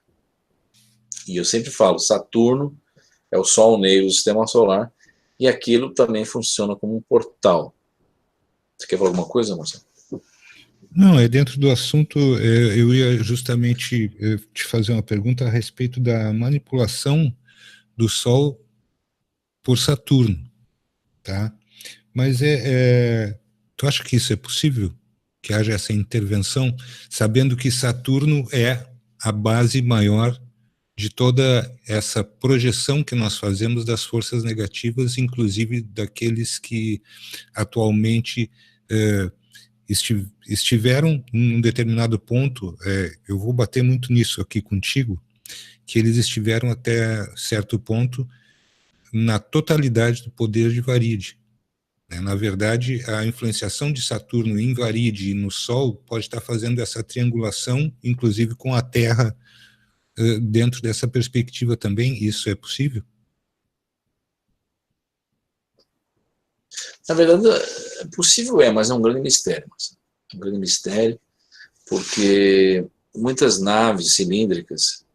E eu sempre falo, Saturno é o Sol negro do sistema solar, e aquilo também funciona como um portal. Você quer falar alguma coisa, Marcelo? Não, dentro do assunto, eu ia justamente te fazer uma pergunta a respeito da manipulação do Sol por Saturno, tá? Mas tu acha que isso é possível? Que haja essa intervenção, sabendo que Saturno é a base maior de toda essa projeção que nós fazemos das forças negativas, inclusive daqueles que atualmente estiveram em um determinado ponto, eu vou bater muito nisso aqui contigo, que eles estiveram até certo ponto na totalidade do poder de Varide. Na verdade, a influenciação de Saturno em Varide e no Sol pode estar fazendo essa triangulação, inclusive com a Terra, dentro dessa perspectiva também. Isso é possível? Na verdade, é possível, mas é um grande mistério. É um grande mistério, porque muitas naves cilíndricas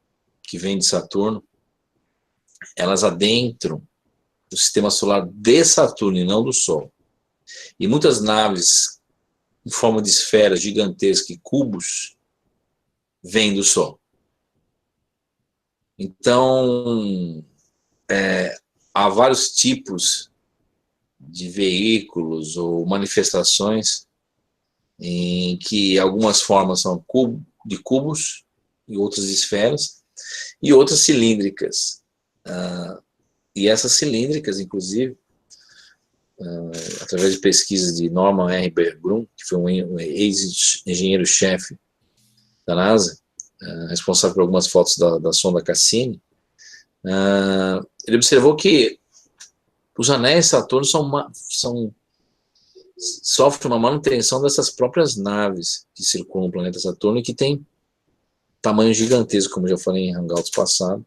que vêm de Saturno, elas adentram do sistema solar de Saturno e não do Sol. E muitas naves em forma de esferas gigantescas e cubos vêm do Sol. Então, há vários tipos de veículos ou manifestações em que algumas formas são de cubos e outras de esferas e outras cilíndricas. E essas cilíndricas, inclusive, através de pesquisas de Norman R. Berggruen, que foi um ex-engenheiro-chefe da NASA, responsável por algumas fotos da sonda Cassini, ele observou que os anéis de Saturno sofrem uma manutenção dessas próprias naves que circulam o planeta Saturno e que tem tamanho gigantesco, como já falei em hangouts passado,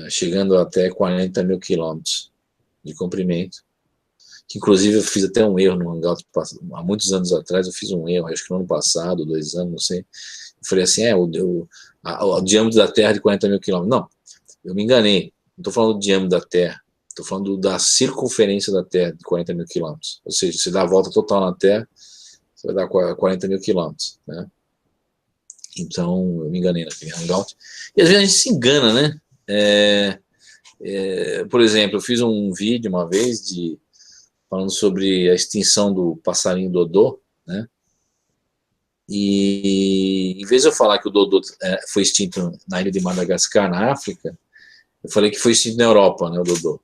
chegando até 40 mil quilômetros de comprimento, que inclusive eu fiz até um erro no hangout, há muitos anos atrás eu fiz um erro, acho que no ano passado, 2 anos, não sei, eu falei assim, o diâmetro da Terra é de 40 mil quilômetros. Não, eu me enganei, não estou falando do diâmetro da Terra, estou falando da circunferência da Terra, de 40 mil quilômetros. Ou seja, se dá a volta total na Terra, você vai dar 40 mil quilômetros, né? Então, eu me enganei naquele hangout. E às vezes a gente se engana, né? Por exemplo, eu fiz um vídeo uma vez falando sobre a extinção do passarinho dodô, né? E em vez de eu falar que o Dodô foi extinto na ilha de Madagascar, na África, eu falei que foi extinto na Europa, né, o Dodô.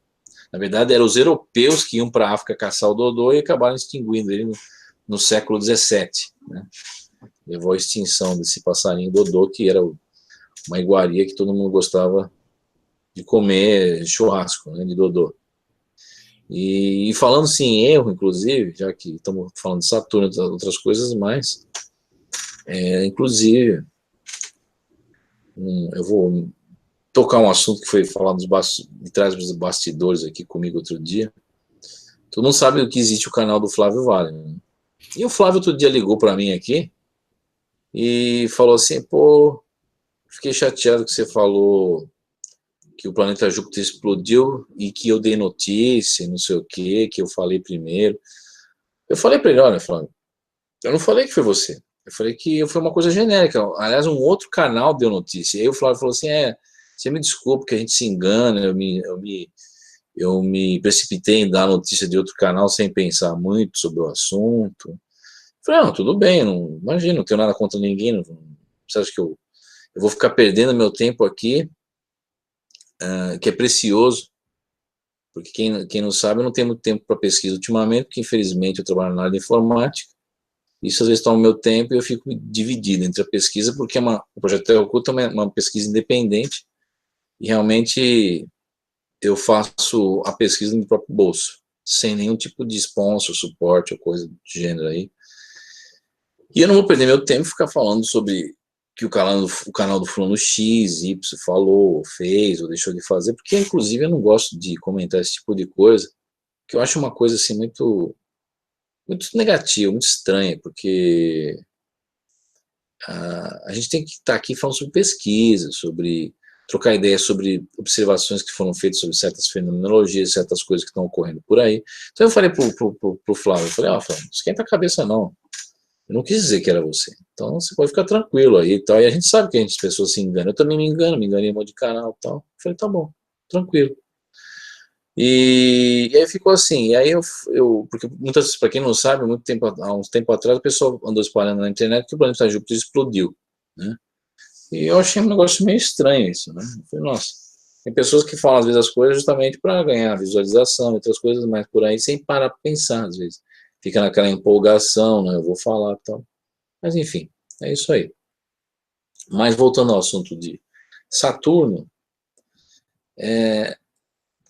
Na verdade, eram os europeus que iam para a África caçar o Dodô e acabaram extinguindo ele no século XVII, né? Levou à extinção desse passarinho Dodô, que era uma iguaria que todo mundo gostava de comer churrasco, né, de Dodô. E falando-se em erro, inclusive, já que estamos falando de Saturno e outras coisas mais, inclusive, eu vou tocar um assunto que foi falado de trás dos bastidores aqui comigo outro dia. Todo mundo sabe que existe o canal do Flávio Vale, né? E o Flávio outro dia ligou para mim aqui e falou assim, pô, fiquei chateado que você falou que o planeta Júpiter explodiu e que eu dei notícia, não sei o que eu falei primeiro. Eu falei para ele, olha, Flávio, eu não falei que foi você. Eu falei que foi uma coisa genérica. Aliás, um outro canal deu notícia. E aí o Flávio falou assim, você me desculpa que a gente se engana, eu me precipitei em dar notícia de outro canal sem pensar muito sobre o assunto. Eu falei, não, tudo bem, não, imagina, não tenho nada contra ninguém, não, você acha que eu vou ficar perdendo meu tempo aqui, que é precioso, porque quem não sabe, eu não tenho muito tempo para pesquisa ultimamente, porque infelizmente eu trabalho na área de informática, isso às vezes toma meu tempo e eu fico dividido entre a pesquisa, porque o Projeto Terra Oculta é uma pesquisa independente, e realmente eu faço a pesquisa no próprio bolso, sem nenhum tipo de sponsor, suporte ou coisa do gênero aí. E eu não vou perder meu tempo ficar falando sobre que o canal do fulano X, Y falou, ou fez, ou deixou de fazer, porque inclusive eu não gosto de comentar esse tipo de coisa, que eu acho uma coisa assim muito negativa, muito estranha, porque a gente tem que estar aqui falando sobre pesquisa, sobre trocar ideias sobre observações que foram feitas sobre certas fenomenologias, certas coisas que estão ocorrendo por aí. Então eu falei pro Flávio, eu falei, Flávio, não esquenta a cabeça não, eu não quis dizer que era você, então você pode ficar tranquilo aí e tal, e a gente sabe que as pessoas se enganam, eu também me enganei em um monte de canal e tal, eu falei, tá bom, tranquilo. E aí ficou assim, e aí porque muitas, para quem não sabe, há uns tempo atrás, o pessoal andou espalhando na internet que o planeta Júpiter explodiu, né? E eu achei um negócio meio estranho isso, né? Eu falei, nossa, tem pessoas que falam às vezes as coisas justamente para ganhar visualização, outras coisas mais por aí, sem parar para pensar às vezes. Fica naquela empolgação, né? Eu vou falar e tal. Mas enfim, é isso aí. Mas voltando ao assunto de Saturno,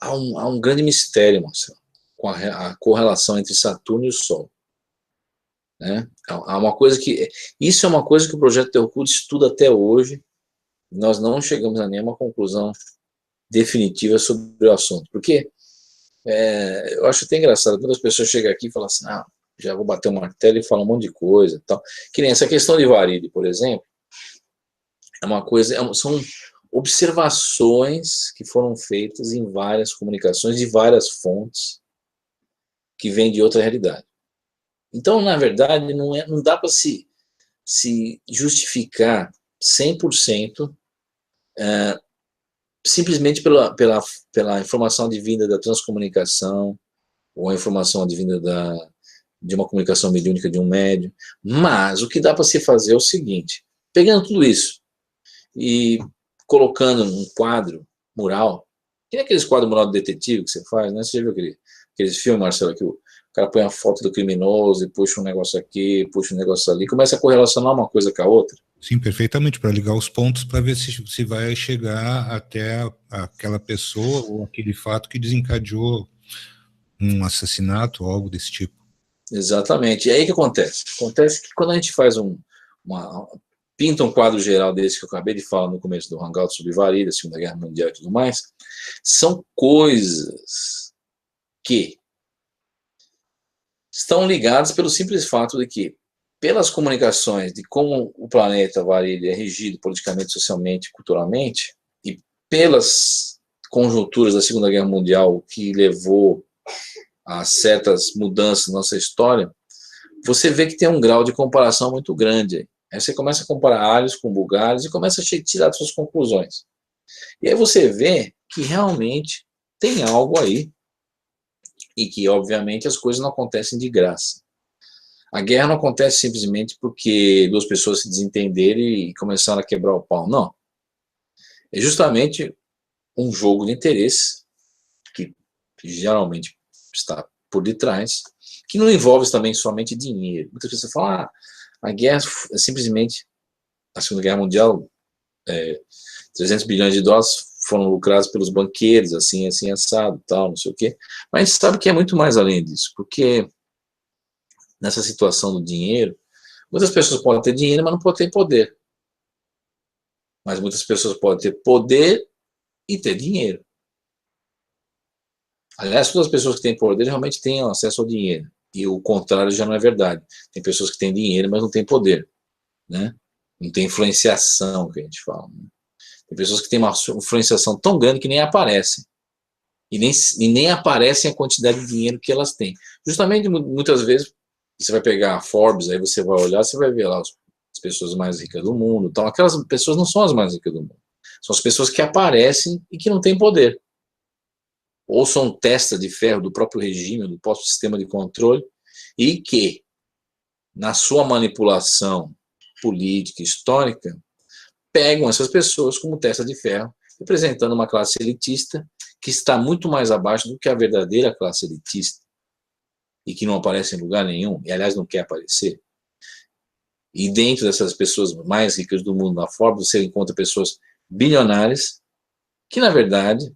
há um grande mistério, Marcelo, com a correlação entre Saturno e o Sol. Né? Há uma coisa isso é uma coisa que o Projeto Terra Oculta estuda até hoje, nós não chegamos a nenhuma conclusão definitiva sobre o assunto, porque eu acho até engraçado, quando as pessoas chegam aqui e falam assim, já vou bater o martelo e falar um monte de coisa e tal, que nem essa questão de varídio, por exemplo, é uma coisa, são observações que foram feitas em várias comunicações, de várias fontes, que vêm de outra realidade. Então, na verdade, não dá para se justificar 100% simplesmente pela informação advinda da transcomunicação, ou a informação advinda de uma comunicação mediúnica de um médium. Mas o que dá para se fazer é o seguinte, pegando tudo isso e colocando num quadro mural, que nem aqueles quadros mural do detetive que você faz, né? Você já viu aqueles filmes, Marcelo, que o cara põe a foto do criminoso e puxa um negócio aqui, puxa um negócio ali, começa a correlacionar uma coisa com a outra. Sim, perfeitamente, para ligar os pontos para ver se vai chegar até aquela pessoa ou aquele fato que desencadeou um assassinato ou algo desse tipo. Exatamente. E aí o que acontece? Acontece que quando a gente faz pinta um quadro geral desse que eu acabei de falar no começo do Hangout sobre Varília, Segunda Guerra Mundial e tudo mais, são coisas que estão ligadas pelo simples fato de que, pelas comunicações de como o planeta Varília é regido politicamente, socialmente, culturalmente, e pelas conjunturas da Segunda Guerra Mundial que levou a certas mudanças na nossa história, você vê que tem um grau de comparação muito grande. Aí você começa a comparar alhos com bugalhos e começa a tirar suas conclusões. E aí você vê que realmente tem algo aí e que, obviamente, as coisas não acontecem de graça. A guerra não acontece simplesmente porque duas pessoas se desentenderem e começaram a quebrar o pau, não. É justamente um jogo de interesse que geralmente está por detrás, que não envolve também somente dinheiro. Muitas pessoas falam, a guerra é simplesmente, a Segunda Guerra Mundial, 300 bilhões de dólares foram lucrados pelos banqueiros, assim, assado, tal, não sei o quê. Mas a gente sabe que é muito mais além disso, porque nessa situação do dinheiro, muitas pessoas podem ter dinheiro, mas não podem ter poder. Mas muitas pessoas podem ter poder e ter dinheiro. Aliás, todas as pessoas que têm poder realmente têm acesso ao dinheiro. E o contrário já não é verdade. Tem pessoas que têm dinheiro, mas não têm poder, né? Não tem influenciação, que a gente fala, né? Tem pessoas que têm uma influenciação tão grande que nem aparecem. E nem aparecem a quantidade de dinheiro que elas têm. Justamente, muitas vezes, você vai pegar a Forbes, aí você vai olhar, você vai ver lá as pessoas mais ricas do mundo. Tal. Aquelas pessoas não são as mais ricas do mundo. São as pessoas que aparecem e que não têm poder. Ou são testa de ferro do próprio regime, do próprio sistema de controle, e que, na sua manipulação política, histórica, pegam essas pessoas como testa de ferro, representando uma classe elitista que está muito mais abaixo do que a verdadeira classe elitista, e que não aparece em lugar nenhum, e aliás não quer aparecer. E dentro dessas pessoas mais ricas do mundo na Forbes, você encontra pessoas bilionárias, que na verdade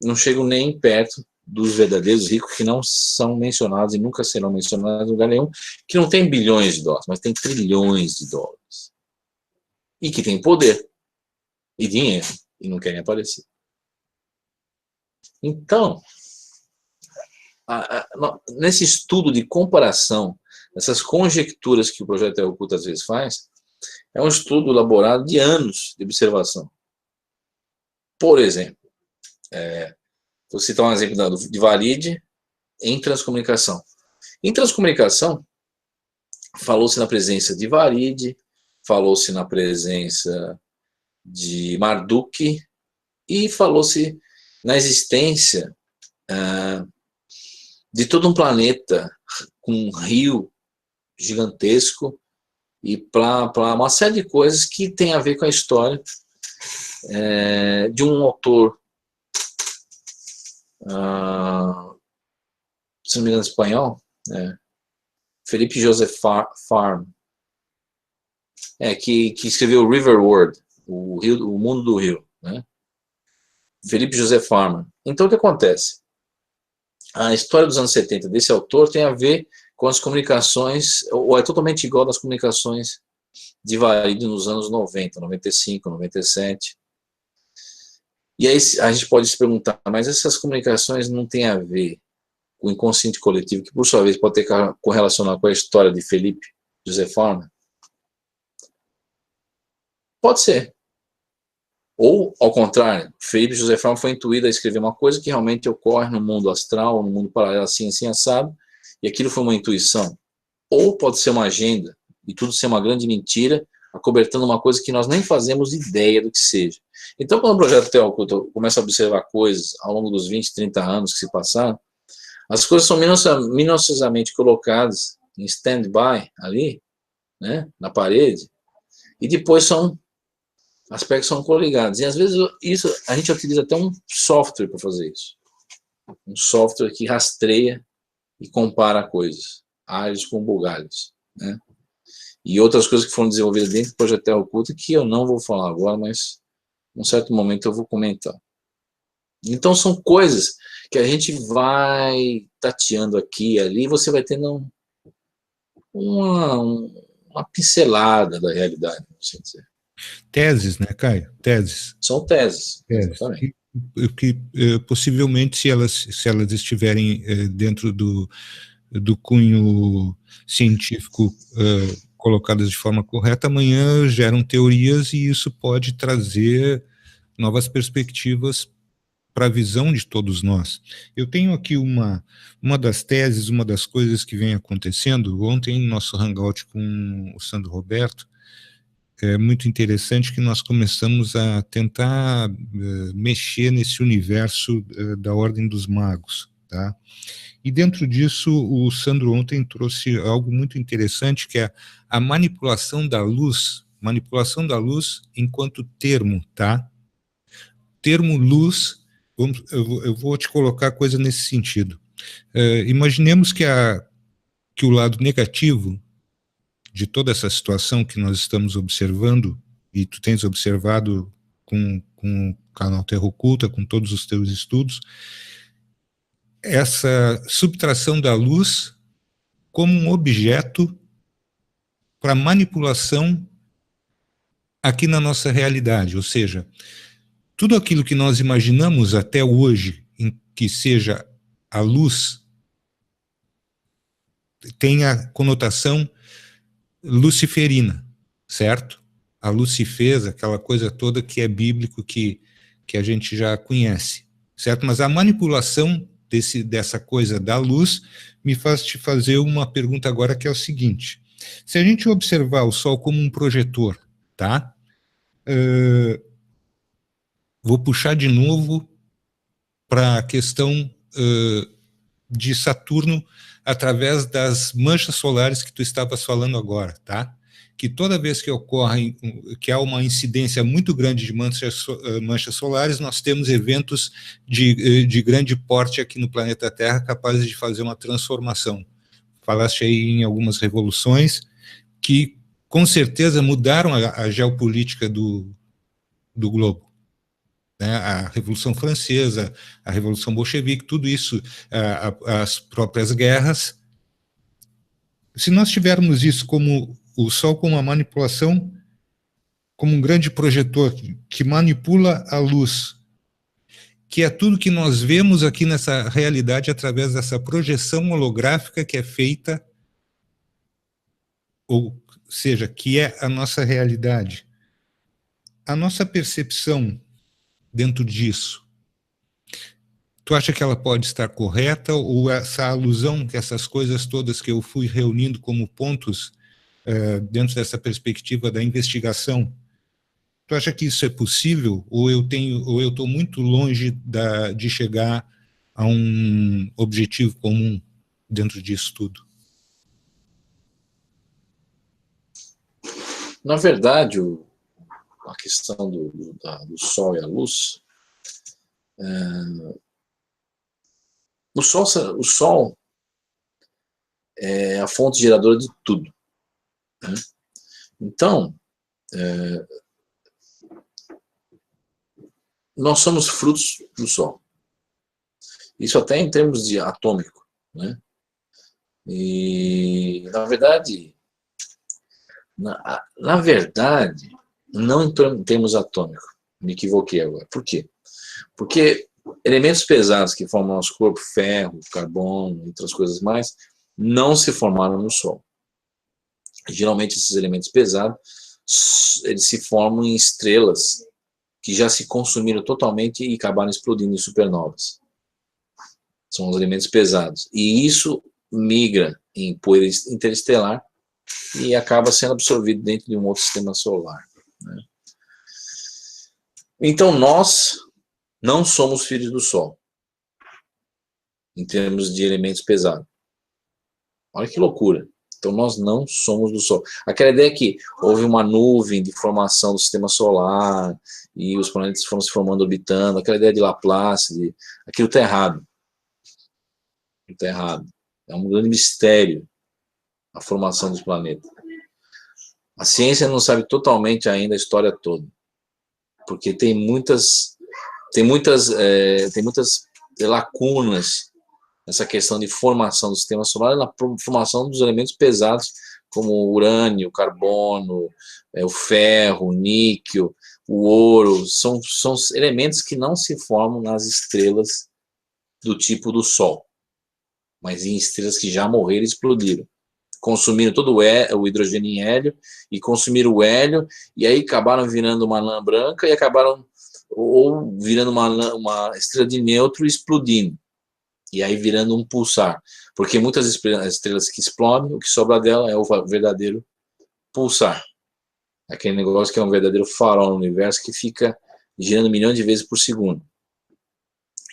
não chegam nem perto dos verdadeiros ricos, que não são mencionados e nunca serão mencionados em lugar nenhum, que não tem bilhões de dólares, mas tem trilhões de dólares. E que tem poder e dinheiro, e não querem aparecer. Então, nesse estudo de comparação, essas conjecturas que o Projeto Terra Oculta às vezes faz, é um estudo elaborado de anos de observação. Por exemplo, vou citar um exemplo de Varide em transcomunicação. Em transcomunicação, falou-se na presença de Varide, falou-se na presença de Marduk e falou-se na existência de todo um planeta com um rio gigantesco e para uma série de coisas que tem a ver com a história de um autor, se não me engano, espanhol, Felipe José Farm, que escreveu River World, o mundo do rio, né? Felipe José Farman. Então, o que acontece? A história dos anos 70 desse autor tem a ver com as comunicações, ou é totalmente igual das comunicações de Varide nos anos 90, 95, 97. E aí a gente pode se perguntar, mas essas comunicações não têm a ver com o inconsciente coletivo, que por sua vez pode ter que correlacionar com a história de Felipe José Farman? Pode ser. Ou, ao contrário, Felipe José Farman foi intuído a escrever uma coisa que realmente ocorre no mundo astral, no mundo paralelo, assim, assado, e aquilo foi uma intuição. Ou pode ser uma agenda, e tudo ser uma grande mentira, acobertando uma coisa que nós nem fazemos ideia do que seja. Então, quando o Projeto Terra Oculta começa a observar coisas ao longo dos 20, 30 anos que se passaram, as coisas são minuciosamente colocadas em stand-by ali, né, na parede, e depois aspectos são coligados. E às vezes a gente utiliza até um software para fazer isso. Um software que rastreia e compara coisas, alhos com bugalhos, né? E outras coisas que foram desenvolvidas dentro do Projeto Terra Oculta que eu não vou falar agora, mas num certo momento eu vou comentar. Então são coisas que a gente vai tateando aqui e ali, e você vai tendo uma pincelada da realidade, não sei dizer. Teses, né, Caio? Teses. São teses. Exatamente. Que possivelmente, se elas estiverem dentro do cunho científico colocadas de forma correta, amanhã geram teorias e isso pode trazer novas perspectivas para a visão de todos nós. Eu tenho aqui uma das teses, uma das coisas que vem acontecendo. Ontem, no nosso hangout com o Sandro Roberto, é muito interessante que nós começamos a tentar mexer nesse universo da Ordem dos Magos. tá? E dentro disso, o Sandro ontem trouxe algo muito interessante, que é a manipulação da luz enquanto termo, tá? Termo luz, eu vou te colocar a coisa nesse sentido. Imaginemos que o lado negativo de toda essa situação que nós estamos observando, e tu tens observado com o canal Terra Oculta, com todos os teus estudos, essa subtração da luz como um objeto para manipulação aqui na nossa realidade, ou seja, tudo aquilo que nós imaginamos até hoje em que seja a luz tem a conotação luciferina, certo? A lucifeza, aquela coisa toda que é bíblico, que a gente já conhece, certo? Mas a manipulação dessa coisa da luz me faz te fazer uma pergunta agora, que é o seguinte: se a gente observar o Sol como um projetor, tá? Vou puxar de novo para a questão de Saturno através das manchas solares que tu estavas falando agora, tá? Que toda vez que há uma incidência muito grande de manchas solares, nós temos eventos de grande porte aqui no planeta Terra capazes de fazer uma transformação. Falaste aí em algumas revoluções que, com certeza, mudaram a geopolítica do globo. Né? A Revolução Francesa, a Revolução Bolchevique, tudo isso, as próprias guerras. Se nós tivermos isso como o Sol como uma manipulação, como um grande projetor que manipula a luz, que é tudo que nós vemos aqui nessa realidade através dessa projeção holográfica que é feita, ou seja, que é a nossa realidade. A nossa percepção dentro disso, tu acha que ela pode estar correta, ou essa alusão, que essas coisas todas que eu fui reunindo como pontos dentro dessa perspectiva da investigação, tu acha que isso é possível, ou eu estou muito longe de chegar a um objetivo comum dentro disso tudo? Na verdade, a questão do Sol e a luz, o Sol é a fonte geradora de tudo, né? Então, nós somos frutos do Sol. Isso até em termos de atômico, né? E, na verdade, não em termos atômicos. Me equivoquei agora. Por quê? Porque elementos pesados que formam nosso corpo, ferro, carbono e outras coisas mais, não se formaram no Sol. Geralmente esses elementos pesados, eles se formam em estrelas que já se consumiram totalmente e acabaram explodindo em supernovas. São os elementos pesados. E isso migra em poeira interestelar e acaba sendo absorvido dentro de um outro sistema solar, né? Então nós não somos filhos do Sol, em termos de elementos pesados. Olha que loucura. Então nós não somos do Sol. Aquela ideia que houve uma nuvem de formação do sistema solar e os planetas foram se formando, orbitando, aquela ideia de Laplace, aquilo está errado. Está errado. É um grande mistério a formação dos planetas. A ciência não sabe totalmente ainda a história toda, porque tem muitas lacunas nessa questão de formação do sistema solar, na formação dos elementos pesados, como o urânio, o carbono, o ferro, o níquel, o ouro, são elementos que não se formam nas estrelas do tipo do Sol, mas em estrelas que já morreram e explodiram. Consumiram todo o hidrogênio em hélio, e consumiram o hélio, e aí acabaram virando uma anã branca, e acabaram ou virando uma estrela de nêutron explodindo, e aí virando um pulsar. Porque muitas estrelas que explodem, o que sobra dela é o verdadeiro pulsar. Aquele negócio que é um verdadeiro farol no universo que fica girando milhões de vezes por segundo,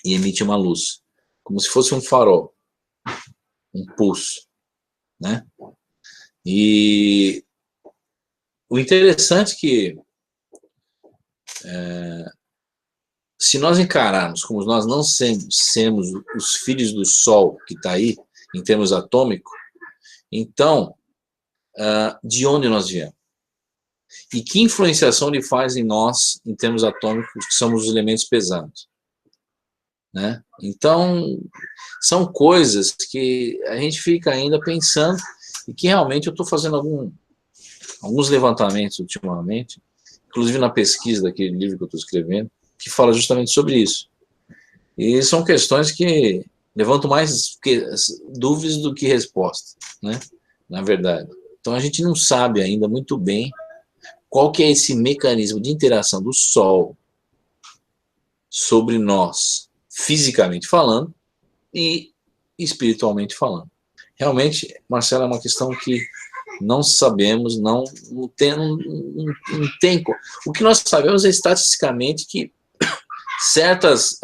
e emite uma luz. como se fosse um farol, um pulso, né? E o interessante é que se nós encararmos como nós não sermos os filhos do Sol que está aí, em termos atômicos, então, de onde nós viemos? E que influenciação ele faz em nós, em termos atômicos, que somos os elementos pesados, né? Então, são coisas que a gente fica ainda pensando, e que realmente eu estou fazendo alguns levantamentos ultimamente, inclusive na pesquisa daquele livro que eu estou escrevendo, que fala justamente sobre isso. E são questões que levantam mais dúvidas do que respostas, né? Na verdade. Então a gente não sabe ainda muito bem qual que é esse mecanismo de interação do Sol sobre nós, fisicamente falando e espiritualmente falando. Realmente, Marcelo, é uma questão que não sabemos, não tem. O que nós sabemos é estatisticamente que certos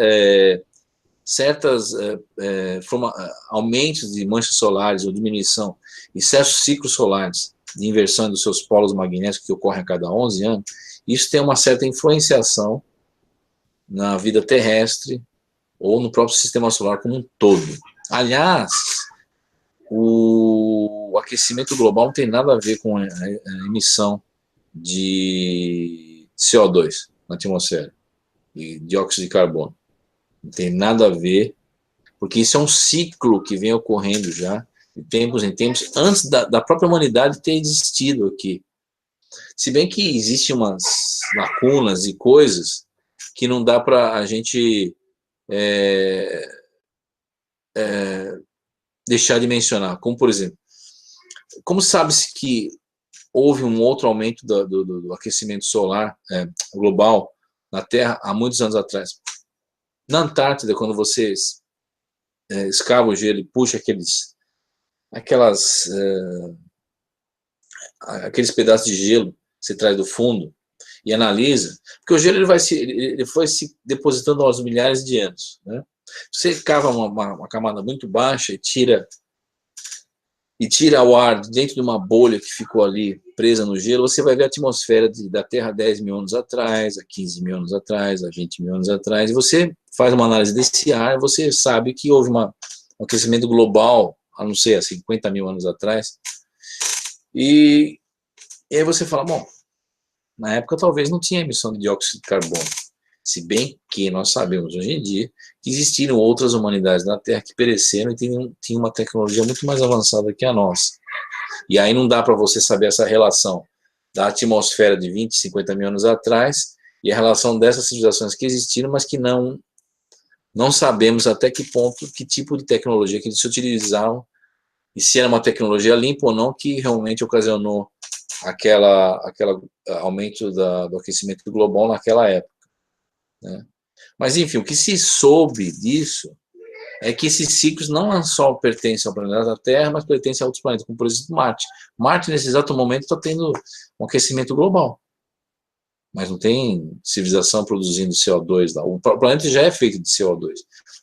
aumentos de manchas solares ou diminuição e certos ciclos solares de inversão dos seus polos magnéticos que ocorrem a cada 11 anos, isso tem uma certa influenciação na vida terrestre ou no próprio sistema solar como um todo. Aliás, o aquecimento global não tem nada a ver com a emissão de CO2 na atmosfera e dióxido de carbono. Não tem nada a ver, porque isso é um ciclo que vem ocorrendo já de tempos em tempos, antes da própria humanidade ter existido aqui. Se bem que existem umas lacunas e coisas que não dá para a gente deixar de mencionar, como por exemplo, como sabe-se que houve um outro aumento do aquecimento solar global na Terra há muitos anos atrás. Na Antártida, quando você escava o gelo e puxa aqueles pedaços de gelo que você traz do fundo e analisa, porque o gelo ele foi se depositando aos milhares de anos, né? Você cava uma camada muito baixa e tira o ar dentro de uma bolha que ficou ali presa no gelo, você vai ver a atmosfera da Terra há 10 mil anos atrás, há 15 mil anos atrás, há 20 mil anos atrás, e você faz uma análise desse ar, você sabe que houve um aquecimento global, a não ser há 50 mil anos atrás, e aí você fala, bom, na época talvez não tinha emissão de dióxido de carbono, se bem que nós sabemos hoje em dia que existiram outras humanidades na Terra que pereceram e tinham uma tecnologia muito mais avançada que a nossa. E aí não dá para você saber essa relação da atmosfera de 20, 50 mil anos atrás e a relação dessas civilizações que existiram, mas que não sabemos até que ponto, que tipo de tecnologia que eles utilizavam e se era uma tecnologia limpa ou não que realmente ocasionou aquele aumento do aquecimento global naquela época, né? Mas enfim, o que se soube disso é que esses ciclos não só pertencem ao planeta Terra, mas pertencem a outros planetas, como por exemplo Marte. Marte, nesse exato momento, está tendo um aquecimento global, mas não tem civilização produzindo CO2 lá. O planeta já é feito de CO2,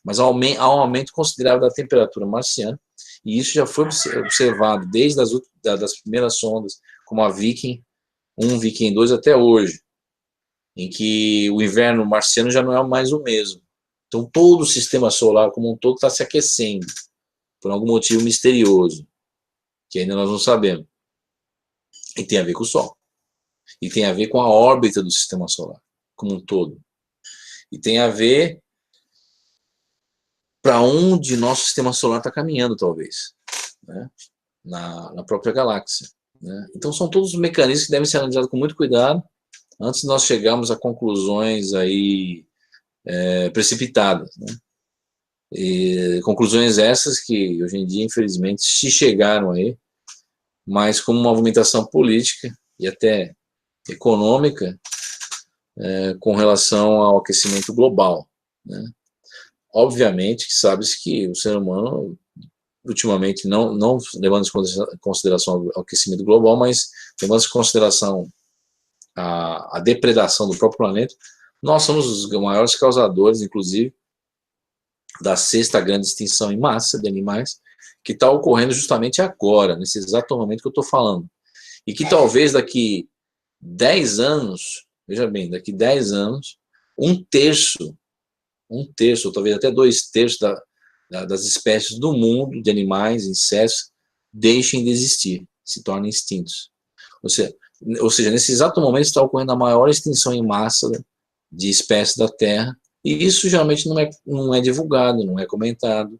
mas há um aumento considerável da temperatura marciana, e isso já foi observado desde das primeiras sondas, como a Viking 1, Viking 2 até hoje, em que o inverno marciano já não é mais o mesmo. Então todo o sistema solar como um todo está se aquecendo, por algum motivo misterioso, que ainda nós não sabemos. E tem a ver com o Sol. E tem a ver com a órbita do sistema solar, como um todo. E tem a ver para onde nosso sistema solar está caminhando, talvez, né? Na própria galáxia, né? Então são todos os mecanismos que devem ser analisados com muito cuidado, antes de nós chegarmos a conclusões aí precipitadas, né? E conclusões essas que hoje em dia, infelizmente, se chegaram aí, mas como uma movimentação política e até econômica com relação ao aquecimento global, né? Obviamente que sabe-se que o ser humano, ultimamente, não levando em consideração o aquecimento global, mas levando em consideração a depredação do próprio planeta, nós somos os maiores causadores, inclusive, da sexta grande extinção em massa de animais, que está ocorrendo justamente agora, nesse exato momento que eu estou falando. E que talvez daqui 10 anos, veja bem, daqui 10 anos, um terço, ou talvez até 2/3 das espécies do mundo, de animais, insetos, deixem de existir, se tornem extintos. Ou seja, nesse exato momento está ocorrendo a maior extinção em massa de espécies da Terra, e isso geralmente não é divulgado, não é comentado,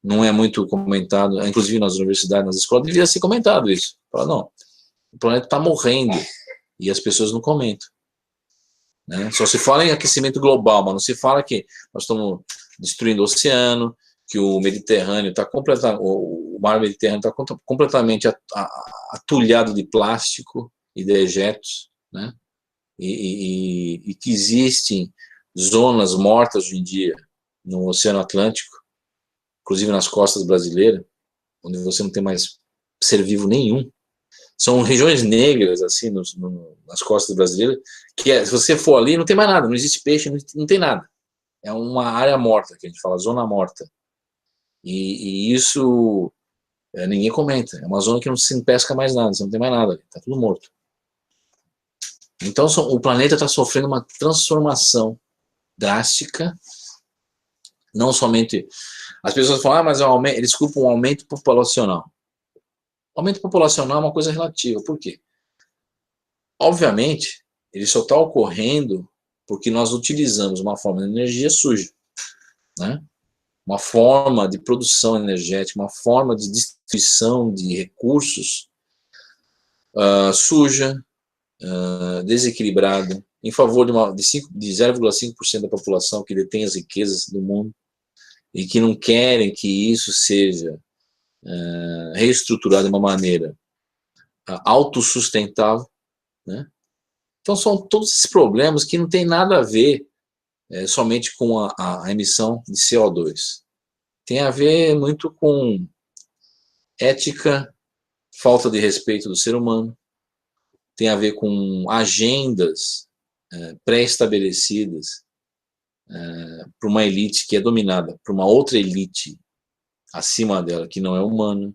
não é muito comentado, inclusive nas universidades, nas escolas, deveria ser comentado isso. Fala, não, o planeta está morrendo, e as pessoas não comentam. Né? Só se fala em aquecimento global, mas não se fala que nós estamos destruindo o oceano, que o Mediterrâneo está completamente, o mar Mediterrâneo está completamente atulhado de plástico e dejetos, né? E que existem zonas mortas hoje em dia no Oceano Atlântico, inclusive nas costas brasileiras, onde você não tem mais ser vivo nenhum. São regiões negras, assim, nas costas brasileiras, que se você for ali, não tem mais nada, não existe peixe, não tem nada. É uma área morta, que a gente fala, zona morta. E isso ninguém comenta. É uma zona que não se pesca mais nada, você não tem mais nada, está tudo morto. Então o planeta está sofrendo uma transformação drástica, não somente... As pessoas falam, mas eles culpam um aumento populacional. O aumento populacional é uma coisa relativa. Por quê? Obviamente, ele só está ocorrendo porque nós utilizamos uma forma de energia suja, né? Uma forma de produção energética, uma forma de distribuição de recursos suja, desequilibrada, em favor de 0,5% da população que detém as riquezas do mundo e que não querem que isso seja reestruturado de uma maneira autossustentável, né? Então são todos esses problemas que não tem nada a ver somente com a emissão de CO2. Tem a ver muito com ética, falta de respeito do ser humano, tem a ver com agendas pré-estabelecidas por uma elite que é dominada por uma outra elite acima dela, que não é humana.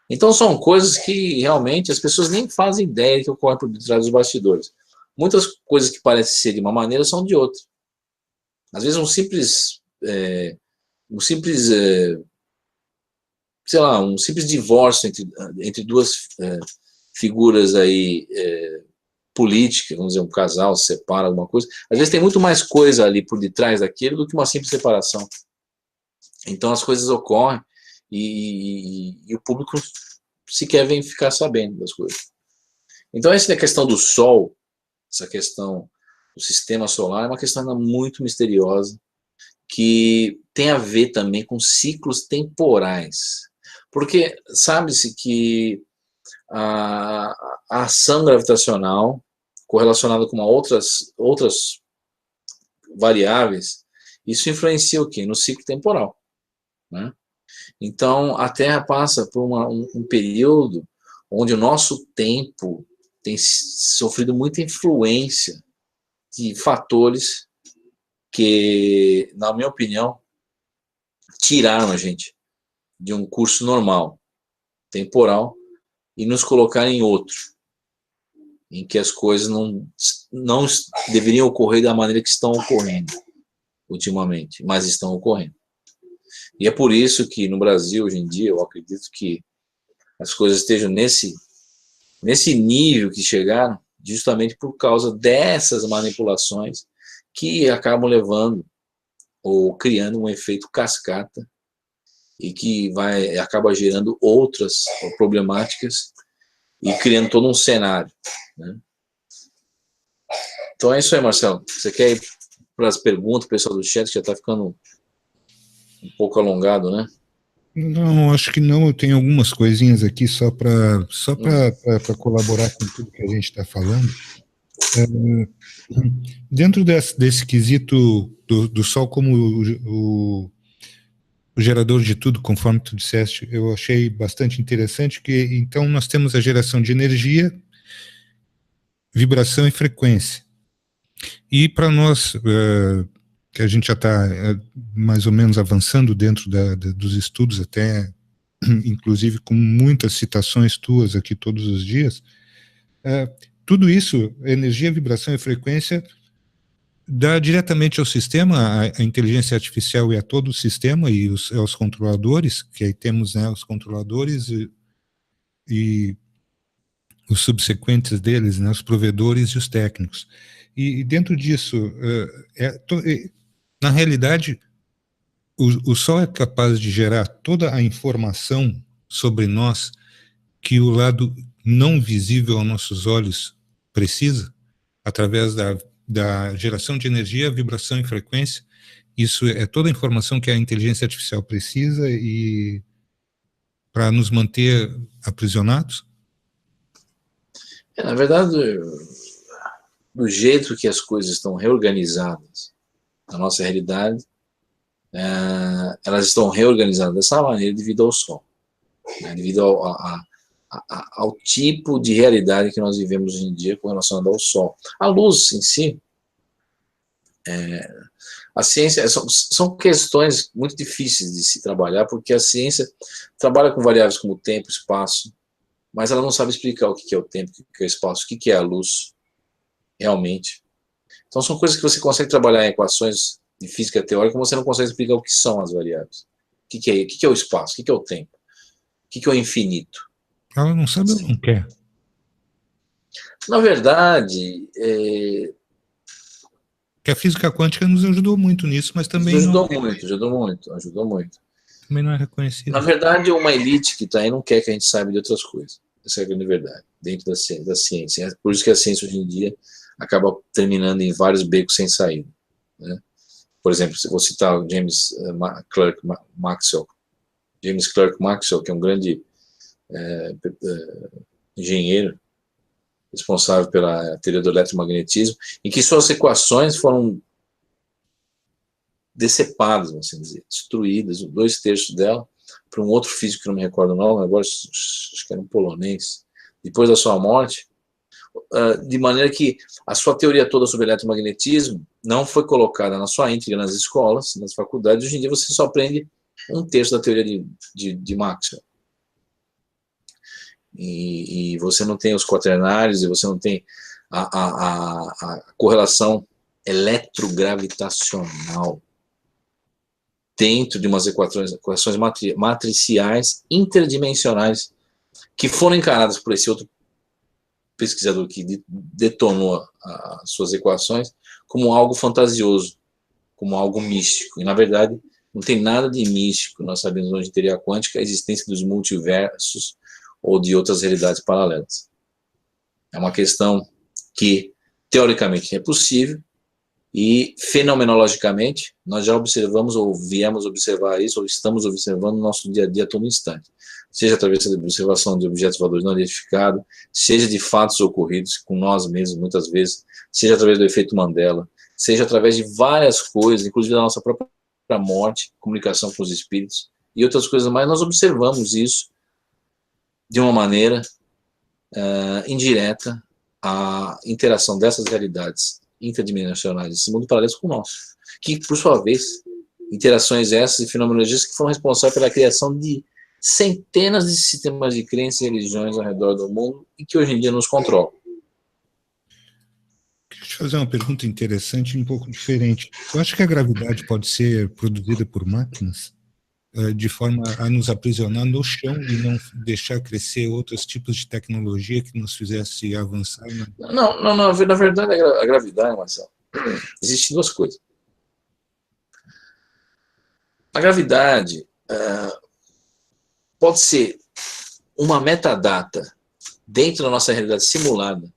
Então são coisas que realmente as pessoas nem fazem ideia que ocorrem por detrás dos bastidores. Muitas coisas que parecem ser de uma maneira são de outra. Às vezes um simples divórcio entre duas figuras aí políticas, vamos dizer, um casal se separa, alguma coisa, às vezes tem muito mais coisa ali por detrás daquilo do que uma simples separação. Então as coisas ocorrem e o público sequer vem ficar sabendo das coisas. Então essa questão do Sol, essa questão do sistema solar é uma questão ainda muito misteriosa, que tem a ver também com ciclos temporais. Porque sabe-se que a ação gravitacional, correlacionada com outras variáveis, isso influencia o quê? No ciclo temporal, né? Então, a Terra passa por um período onde o nosso tempo tem sofrido muita influência de fatores que, na minha opinião, tiraram a gente de um curso normal, temporal, e nos colocaram em outro, em que as coisas não deveriam ocorrer da maneira que estão ocorrendo ultimamente, mas estão ocorrendo. E é por isso que no Brasil, hoje em dia, eu acredito que as coisas estejam nesse nível que chegaram, justamente por causa dessas manipulações que acabam levando ou criando um efeito cascata e que acaba gerando outras problemáticas e criando todo um cenário, né? Então é isso aí, Marcelo. Você quer ir para as perguntas, pessoal do chat, que já está ficando um pouco alongado, né? Não, acho que não. Eu tenho algumas coisinhas aqui só para colaborar com tudo que a gente está falando. Dentro desse quesito do Sol como o gerador de tudo, conforme tu disseste, eu achei bastante interessante que então nós temos a geração de energia, vibração e frequência. E para nós que a gente já está mais ou menos avançando dentro dos estudos, até inclusive com muitas citações tuas aqui todos os dias, tudo isso, energia, vibração e frequência, dá diretamente ao sistema, a inteligência artificial e a todo o sistema e aos controladores, que aí temos, né, os controladores e os subsequentes deles, né, os provedores e os técnicos. E dentro disso, na realidade, o Sol é capaz de gerar toda a informação sobre nós que o lado não visível aos nossos olhos precisa, através da geração de energia, vibração e frequência. Isso é toda a informação que a inteligência artificial precisa e para nos manter aprisionados? Na verdade, do jeito que as coisas estão reorganizadas na nossa realidade, elas estão reorganizadas dessa maneira devido ao Sol, né, devido ao tipo de realidade que nós vivemos hoje em dia com relação ao Sol. A luz em si, a ciência, são questões muito difíceis de se trabalhar, porque a ciência trabalha com variáveis como tempo, espaço, mas ela não sabe explicar o que é o tempo, o que é o espaço, o que é a luz, realmente. Então são coisas que você consegue trabalhar em equações de física teórica, mas você não consegue explicar o que são as variáveis. O que é o espaço, o que é o tempo, o que é o infinito. Ela não sabe ou não quer? Na verdade, que a física quântica nos ajudou muito nisso, mas também ajudou não, muito. Também não é reconhecido. Na verdade, uma elite que está aí não quer que a gente saiba de outras coisas. Essa é a grande verdade, dentro da ciência. É por isso que a ciência hoje em dia acaba terminando em vários becos sem saída, né? Por exemplo, se vou citar o James Clerk Maxwell. James Clerk Maxwell, que é um grande engenheiro, responsável pela teoria do eletromagnetismo, em que suas equações foram decepadas, vamos assim dizer, destruídas, 2/3 dela, para um outro físico que não me recordo o nome, agora acho que era um polonês, depois da sua morte, de maneira que a sua teoria toda sobre eletromagnetismo não foi colocada na sua íntegra nas escolas, nas faculdades. Hoje em dia você só aprende 1/3 da teoria de Maxwell. E você não tem os quaternários, e você não tem a correlação eletrogravitacional dentro de umas equações matriciais interdimensionais que foram encaradas por esse outro pesquisador que detonou as suas equações como algo fantasioso, como algo místico. E, na verdade, não tem nada de místico. Nós sabemos hoje em teoria quântica a existência dos multiversos ou de outras realidades paralelas. É uma questão que, teoricamente, é possível, e, fenomenologicamente, nós já observamos, ou viemos observar isso, ou estamos observando no nosso dia a dia a todo instante. Seja através da observação de objetos voadores não identificados, seja de fatos ocorridos com nós mesmos, muitas vezes, seja através do efeito Mandela, seja através de várias coisas, inclusive da nossa própria morte, comunicação com os espíritos, e outras coisas mais. Nós observamos isso de uma maneira indireta, a interação dessas realidades interdimensionais, esse mundo paralelo com o nosso, que, por sua vez, interações essas e fenomenologias que foram responsáveis pela criação de centenas de sistemas de crenças e religiões ao redor do mundo e que hoje em dia nos controlam. Deixa eu te fazer uma pergunta interessante e um pouco diferente. Eu acho que a gravidade pode ser produzida por máquinas de forma a nos aprisionar no chão e não deixar crescer outros tipos de tecnologia que nos fizesse avançar? Não, na verdade, a gravidade, Marcelo, existem duas coisas. A gravidade pode ser uma metadata dentro da nossa realidade simulada,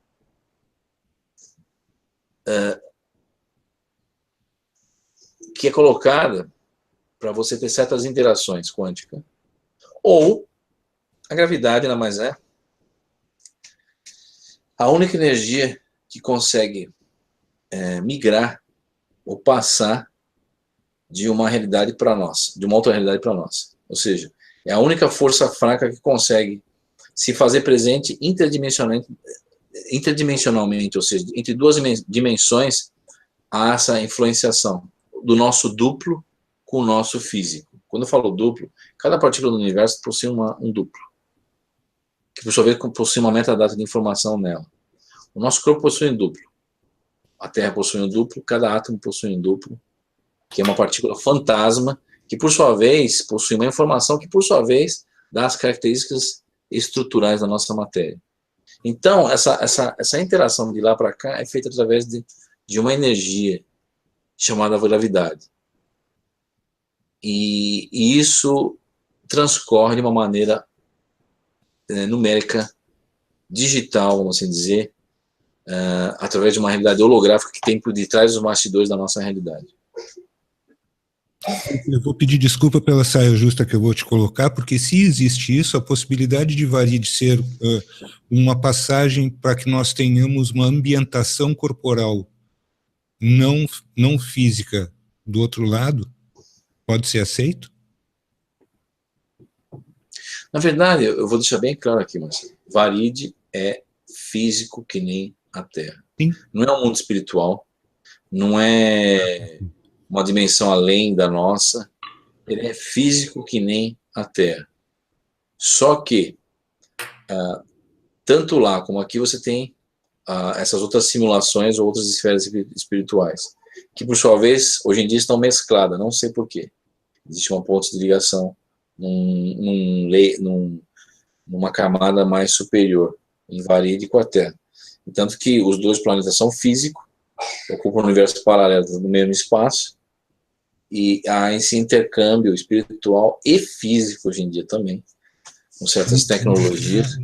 que é colocada para você ter certas interações quânticas. Ou a gravidade nada mais é a única energia que consegue migrar ou passar de uma realidade para nós, de uma outra realidade para nós. Ou seja, é a única força fraca que consegue se fazer presente interdimensionalmente, ou seja, entre duas dimensões, há essa influenciação. do nosso duplo com o nosso físico. Quando eu falo duplo, cada partícula do universo possui um duplo, que por sua vez possui uma metadata de informação nela. O nosso corpo possui um duplo. A Terra possui um duplo, cada átomo possui um duplo, que é uma partícula fantasma, que por sua vez possui uma informação que por sua vez dá as características estruturais da nossa matéria. Então, essa interação de lá para cá é feita através de uma energia chamada gravidade. E isso transcorre de uma maneira numérica, digital, vamos assim dizer, através de uma realidade holográfica que tem por detrás dos bastidores da nossa realidade. Eu vou pedir desculpa pela saia justa que eu vou te colocar, porque se existe isso, a possibilidade de Varide ser uma passagem para que nós tenhamos uma ambientação corporal não física do outro lado, pode ser aceito? Na verdade, eu vou deixar bem claro aqui, Marcelo, Varide é físico que nem a Terra. Sim. Não é um mundo espiritual, não é uma dimensão além da nossa, ele é físico que nem a Terra. Só que, tanto lá como aqui, você tem essas outras simulações ou outras esferas espirituais, que por sua vez, hoje em dia estão mescladas, não sei porquê. Existe uma ponte de ligação numa camada mais superior, em Varide com a Terra. Tanto que os dois planetas são físicos, ocupam um universo paralelo no mesmo espaço, e há esse intercâmbio espiritual e físico hoje em dia também, com certas tecnologias.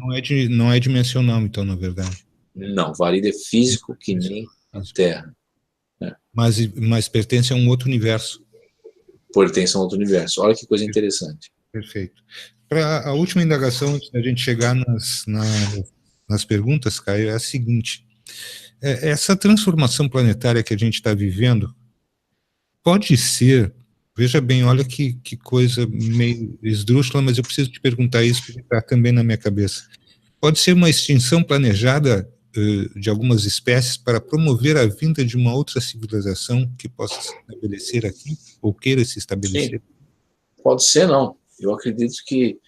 Não é dimensional, então, na verdade. Não, Varide é físico que nem a Terra. Mas pertence a um outro universo. Pertence a um outro universo. Olha que coisa interessante. Perfeito. Para a última indagação, antes da gente chegar nas perguntas, Caio, é a seguinte. Essa transformação planetária que a gente está vivendo pode ser, veja bem, olha que coisa meio esdrúxula, mas eu preciso te perguntar isso porque está também na minha cabeça. Pode ser uma extinção planejada de algumas espécies para promover a vinda de uma outra civilização que possa se estabelecer aqui, ou queira se estabelecer? Sim. Pode ser, não. Eu acredito que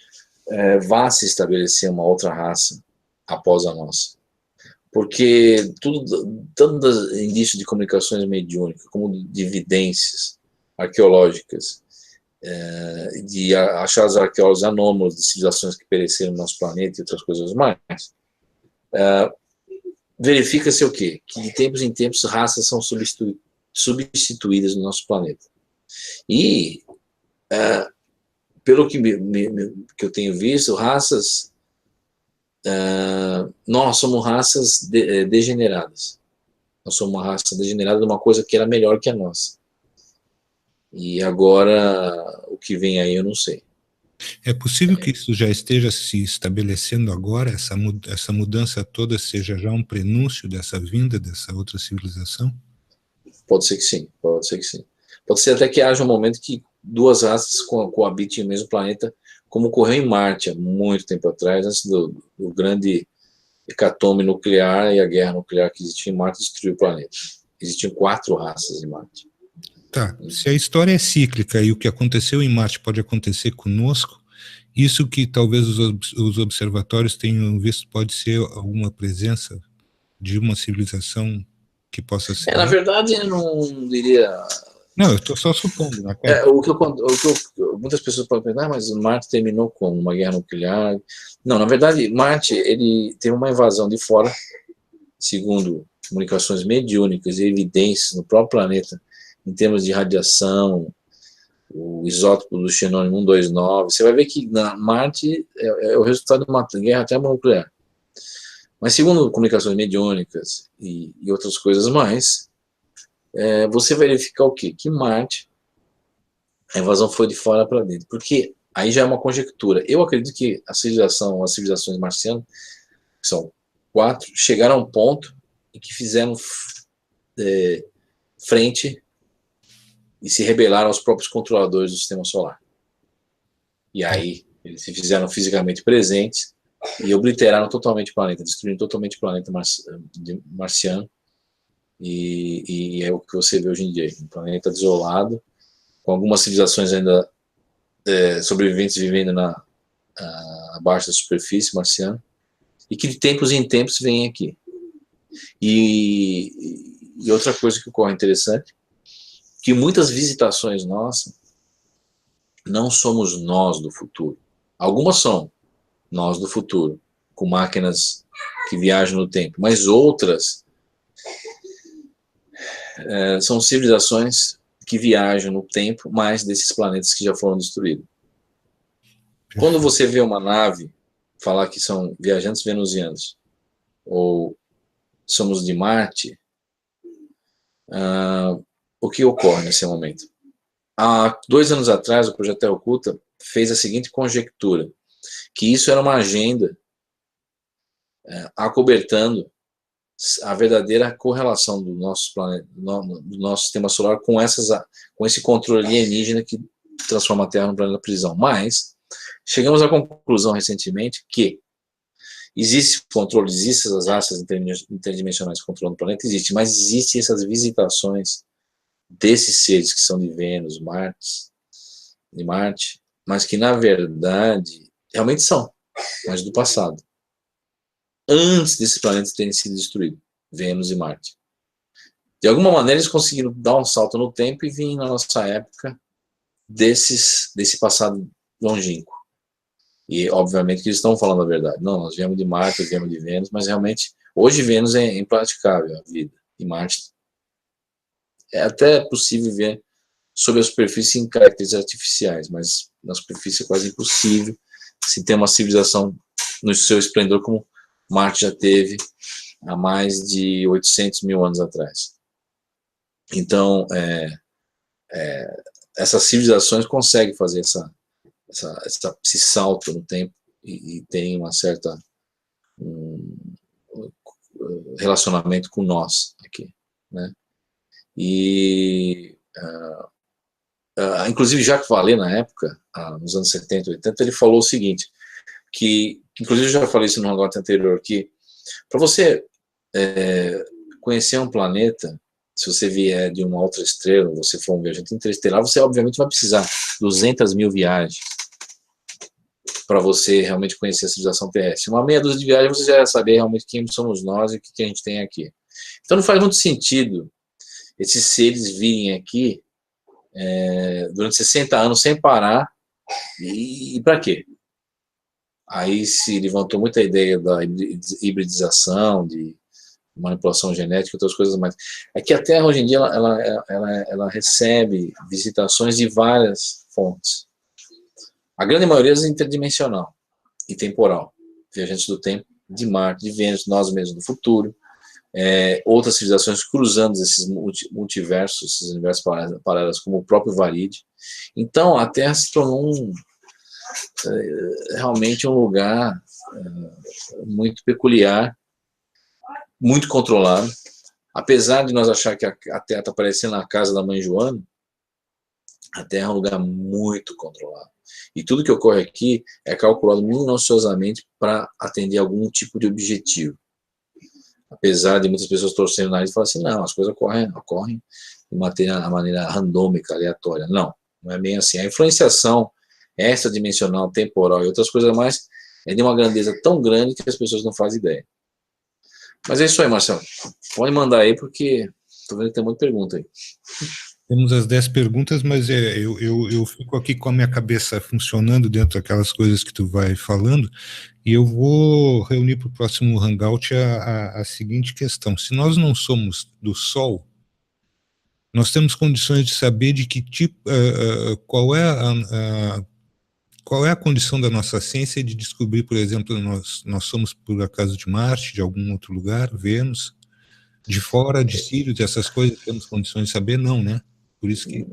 vá se estabelecer uma outra raça após a nossa. Porque tanto indícios de comunicações mediúnicas, como de evidências arqueológicas, de achados arqueológicos anômalos de civilizações que pereceram no nosso planeta e outras coisas mais, verifica-se o quê? Que de tempos em tempos raças são substituídas no nosso planeta. E, pelo que eu tenho visto, raças... nós somos raças degeneradas. Nós somos uma raça degenerada de uma coisa que era melhor que a nossa. E agora, o que vem aí, eu não sei. É possível que isso já esteja se estabelecendo agora, essa mudança toda seja já um prenúncio dessa vinda dessa outra civilização? Pode ser que sim, pode ser que sim. Pode ser até que haja um momento que duas raças coabitem no mesmo planeta, como ocorreu em Marte há muito tempo atrás, antes do grande hecatombe nuclear e a guerra nuclear que existia em Marte destruiu o planeta. Existiam 4 raças em Marte. Tá, se a história é cíclica e o que aconteceu em Marte pode acontecer conosco, isso que talvez os observatórios tenham visto pode ser alguma presença de uma civilização que possa ser... Na verdade, eu não diria... Não, eu estou só supondo. Né? Muitas pessoas podem pensar, mas Marte terminou com uma guerra nuclear. Não, na verdade, Marte ele teve uma invasão de fora, segundo comunicações mediúnicas e evidências no próprio planeta, em termos de radiação, o isótopo do xenônio 129. Você vai ver que Marte é o resultado de uma guerra termonuclear. Mas segundo comunicações mediúnicas e outras coisas mais, você verificar o quê? Que Marte, a invasão foi de fora para dentro. Porque aí já é uma conjectura. Eu acredito que as civilizações marcianas, que são 4, chegaram a um ponto em que fizeram frente e se rebelaram aos próprios controladores do sistema solar. E aí eles se fizeram fisicamente presentes e obliteraram totalmente o planeta, destruindo totalmente o planeta marciano, E é o que você vê hoje em dia, um planeta desolado, com algumas civilizações ainda sobreviventes vivendo abaixo da superfície marciana, e que de tempos em tempos vêm aqui. E outra coisa que ocorre interessante, que muitas visitações nossas, não somos nós do futuro. Algumas são nós do futuro, com máquinas que viajam no tempo, mas outras são civilizações que viajam no tempo, mais desses planetas que já foram destruídos. Quando você vê uma nave falar que são viajantes venusianos, ou somos de Marte, o que ocorre nesse momento? Há 2 anos atrás, o Projeto Terra Oculta fez a seguinte conjectura, que isso era uma agenda acobertando a verdadeira correlação do nosso planeta, do nosso sistema solar com esse controle alienígena que transforma a Terra num planeta prisão. Mas chegamos à conclusão recentemente que existe controle, existem as raças interdimensionais controlando o planeta, existe, mas existem essas visitações desses seres que são de Vênus, de Marte, mas que na verdade realmente são, mas do passado, antes desses planetas terem sido destruídos, Vênus e Marte. De alguma maneira eles conseguiram dar um salto no tempo e vir na nossa época desse passado longínquo. E obviamente que eles estão falando a verdade. Não, nós viemos de Marte, viemos de Vênus, mas realmente hoje Vênus é impraticável a vida, e Marte é até possível ver sob a superfície em caracteres artificiais, mas na superfície é quase impossível se ter uma civilização no seu esplendor como Marte já teve há mais de 800 mil anos atrás. Então, essas civilizações conseguem fazer esse salto no tempo e tem uma certa relacionamento com nós aqui, né? E inclusive Jacques Vallée, na época, nos anos 70, 80, ele falou o seguinte, que inclusive eu já falei isso no hangout anterior, que para você conhecer um planeta, se você vier de uma outra estrela, você for um viajante interestelar, você obviamente vai precisar 200 mil viagens para você realmente conhecer a civilização terrestre. Uma meia dúzia de viagens você já vai saber realmente quem somos nós e o que a gente tem aqui. Então não faz muito sentido esses seres virem aqui durante 60 anos sem parar, e para quê? Aí se levantou muita ideia da hibridização, de manipulação genética e outras coisas mais. É que a Terra hoje em dia ela recebe visitações de várias fontes. A grande maioria é interdimensional e temporal. Viajantes do tempo, de Marte, de Vênus, nós mesmos do futuro, outras civilizações cruzando esses multiversos, esses universos paralelos, como o próprio Varide. Então a Terra se tornou realmente um lugar muito peculiar, muito controlado. Apesar de nós achar que a Terra está parecendo a casa da mãe Joana, a Terra é um lugar muito controlado. E tudo que ocorre aqui é calculado minuciosamente para atender algum tipo de objetivo. Apesar de muitas pessoas torcerem o nariz e falarem assim, não, as coisas ocorrem de maneira randômica, aleatória. Não é bem assim. A influenciação extradimensional, temporal e outras coisas mais é de uma grandeza tão grande que as pessoas não fazem ideia. Mas é isso aí, Marcelo. Pode mandar aí, porque estou vendo que tem muita pergunta aí. Temos as 10 perguntas, mas eu fico aqui com a minha cabeça funcionando dentro daquelas coisas que tu vai falando, e eu vou reunir para o próximo Hangout a seguinte questão. Se nós não somos do Sol, nós temos condições de saber de que tipo, qual é a condição da nossa ciência de descobrir, por exemplo, nós somos por acaso de Marte, de algum outro lugar, Vênus, de fora de Sirius, essas coisas, temos condições de saber? Não, né? Por isso que...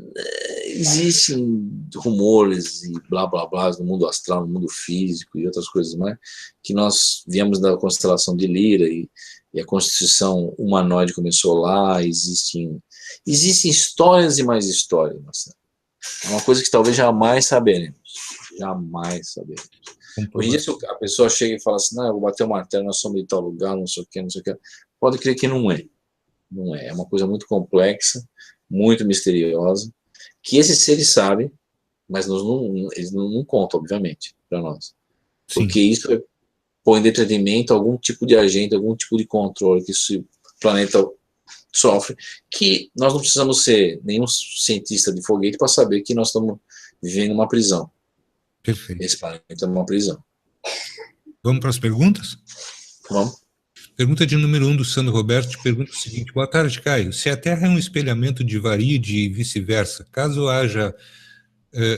Existem rumores e blá blá blá no mundo astral, no mundo físico e outras coisas mais, que nós viemos da constelação de Lira e a constituição humanoide começou lá. Existem histórias e mais histórias, Marcelo. É uma coisa que talvez jamais saberemos. Jamais saberemos. Hoje em dia, se a pessoa chega e fala assim, não, eu vou bater o martelo, nós somos de tal lugar, não sei o que, pode crer que não é. não é. É uma coisa muito complexa, muito misteriosa, que esses seres sabem, mas eles não contam, obviamente, para nós. Sim. Porque isso põe em detrimento algum tipo de agente, algum tipo de controle que esse planeta sofre, que nós não precisamos ser nenhum cientista de foguete para saber que nós estamos vivendo uma prisão. Perfeito. Esse planeta é uma prisão. Vamos para as perguntas? Vamos? Pergunta de número 1 do Sandro Roberto pergunta o seguinte: boa tarde, Caio. Se a Terra é um espelhamento de Varíde e vice-versa, caso haja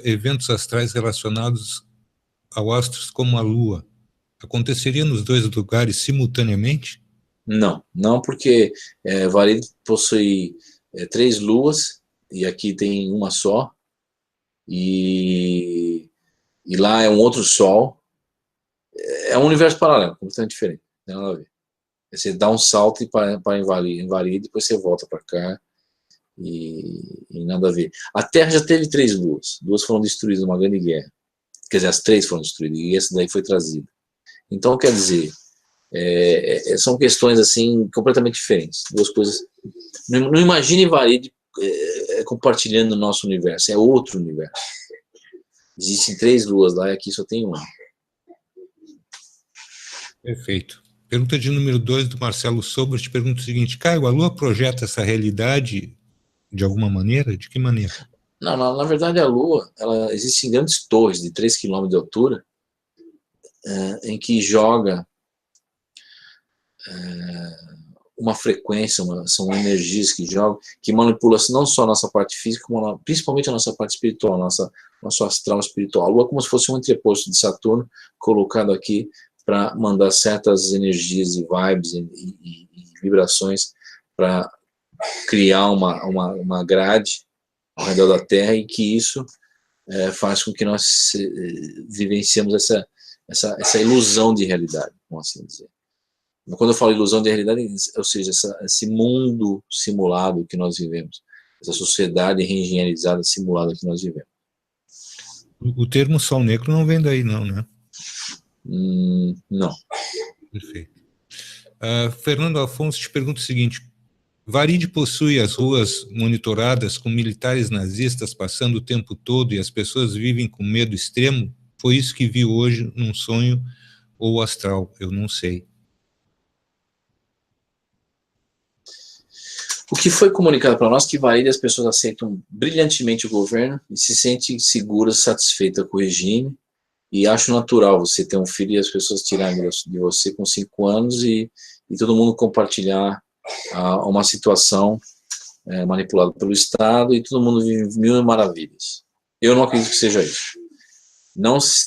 eventos astrais relacionados ao astros como a Lua, aconteceria nos dois lugares simultaneamente? Não, porque Varíde possui 3 luas, e aqui tem uma só, e lá é um outro sol. É um universo paralelo, completamente diferente, não tem nada a ver. Você dá um salto e para invadir, depois você volta para cá, e nada a ver. A Terra já teve 3 luas, 2 foram destruídas numa grande guerra, quer dizer, as 3 foram destruídas, e essa daí foi trazida. Então, quer dizer, são questões assim completamente diferentes, 2 coisas. Não imagine Varíde compartilhando o nosso universo, é outro universo. Existem 3 luas lá e aqui só tem uma. Perfeito. Pergunta de número 2 do Marcelo Sobra te pergunta o seguinte: Caio, a Lua projeta essa realidade de alguma maneira? De que maneira? Não, na verdade a Lua, ela existe em grandes torres de 3 km de altura, em que joga uma frequência, são energias que jogam, que manipulam não só a nossa parte física, como principalmente a nossa parte espiritual, nosso astral espiritual. A Lua é como se fosse um entreposto de Saturno colocado aqui para mandar certas energias e vibes e vibrações para criar uma grade ao redor da Terra, e que isso faz com que nós vivenciemos essa ilusão de realidade, vamos assim dizer. Quando eu falo ilusão de realidade, ou seja, esse mundo simulado que nós vivemos, essa sociedade reengenharizada simulada que nós vivemos. O termo sol negro não vem daí, não, né? Não. Perfeito. Fernando Afonso te pergunta o seguinte: Varíde possui as ruas monitoradas com militares nazistas passando o tempo todo e as pessoas vivem com medo extremo? Foi isso que vi hoje num sonho ou astral? Eu não sei. O que foi comunicado para nós é que Varíde as pessoas aceitam brilhantemente o governo e se sentem seguras, satisfeitas com o regime, e acho natural você ter um filho e as pessoas tirarem de você com 5 anos e todo mundo compartilhar uma situação manipulada pelo Estado e todo mundo vive mil maravilhas. Eu não acredito que seja isso.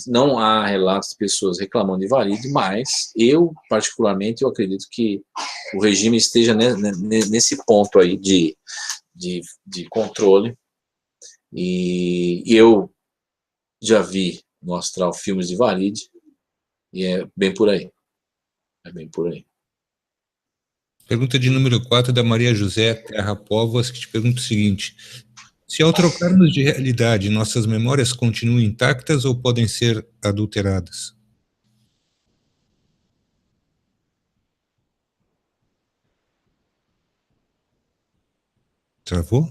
Não há relatos de pessoas reclamando de Varíde, mas eu, particularmente, eu acredito que o regime esteja nesse ponto aí de controle, e eu já vi no astral filmes de Varíde, e é bem por aí. É bem por aí. Pergunta de número 4 da Maria José Terra Povas, que te pergunta o seguinte: se ao trocarmos de realidade, nossas memórias continuam intactas ou podem ser adulteradas? Travou?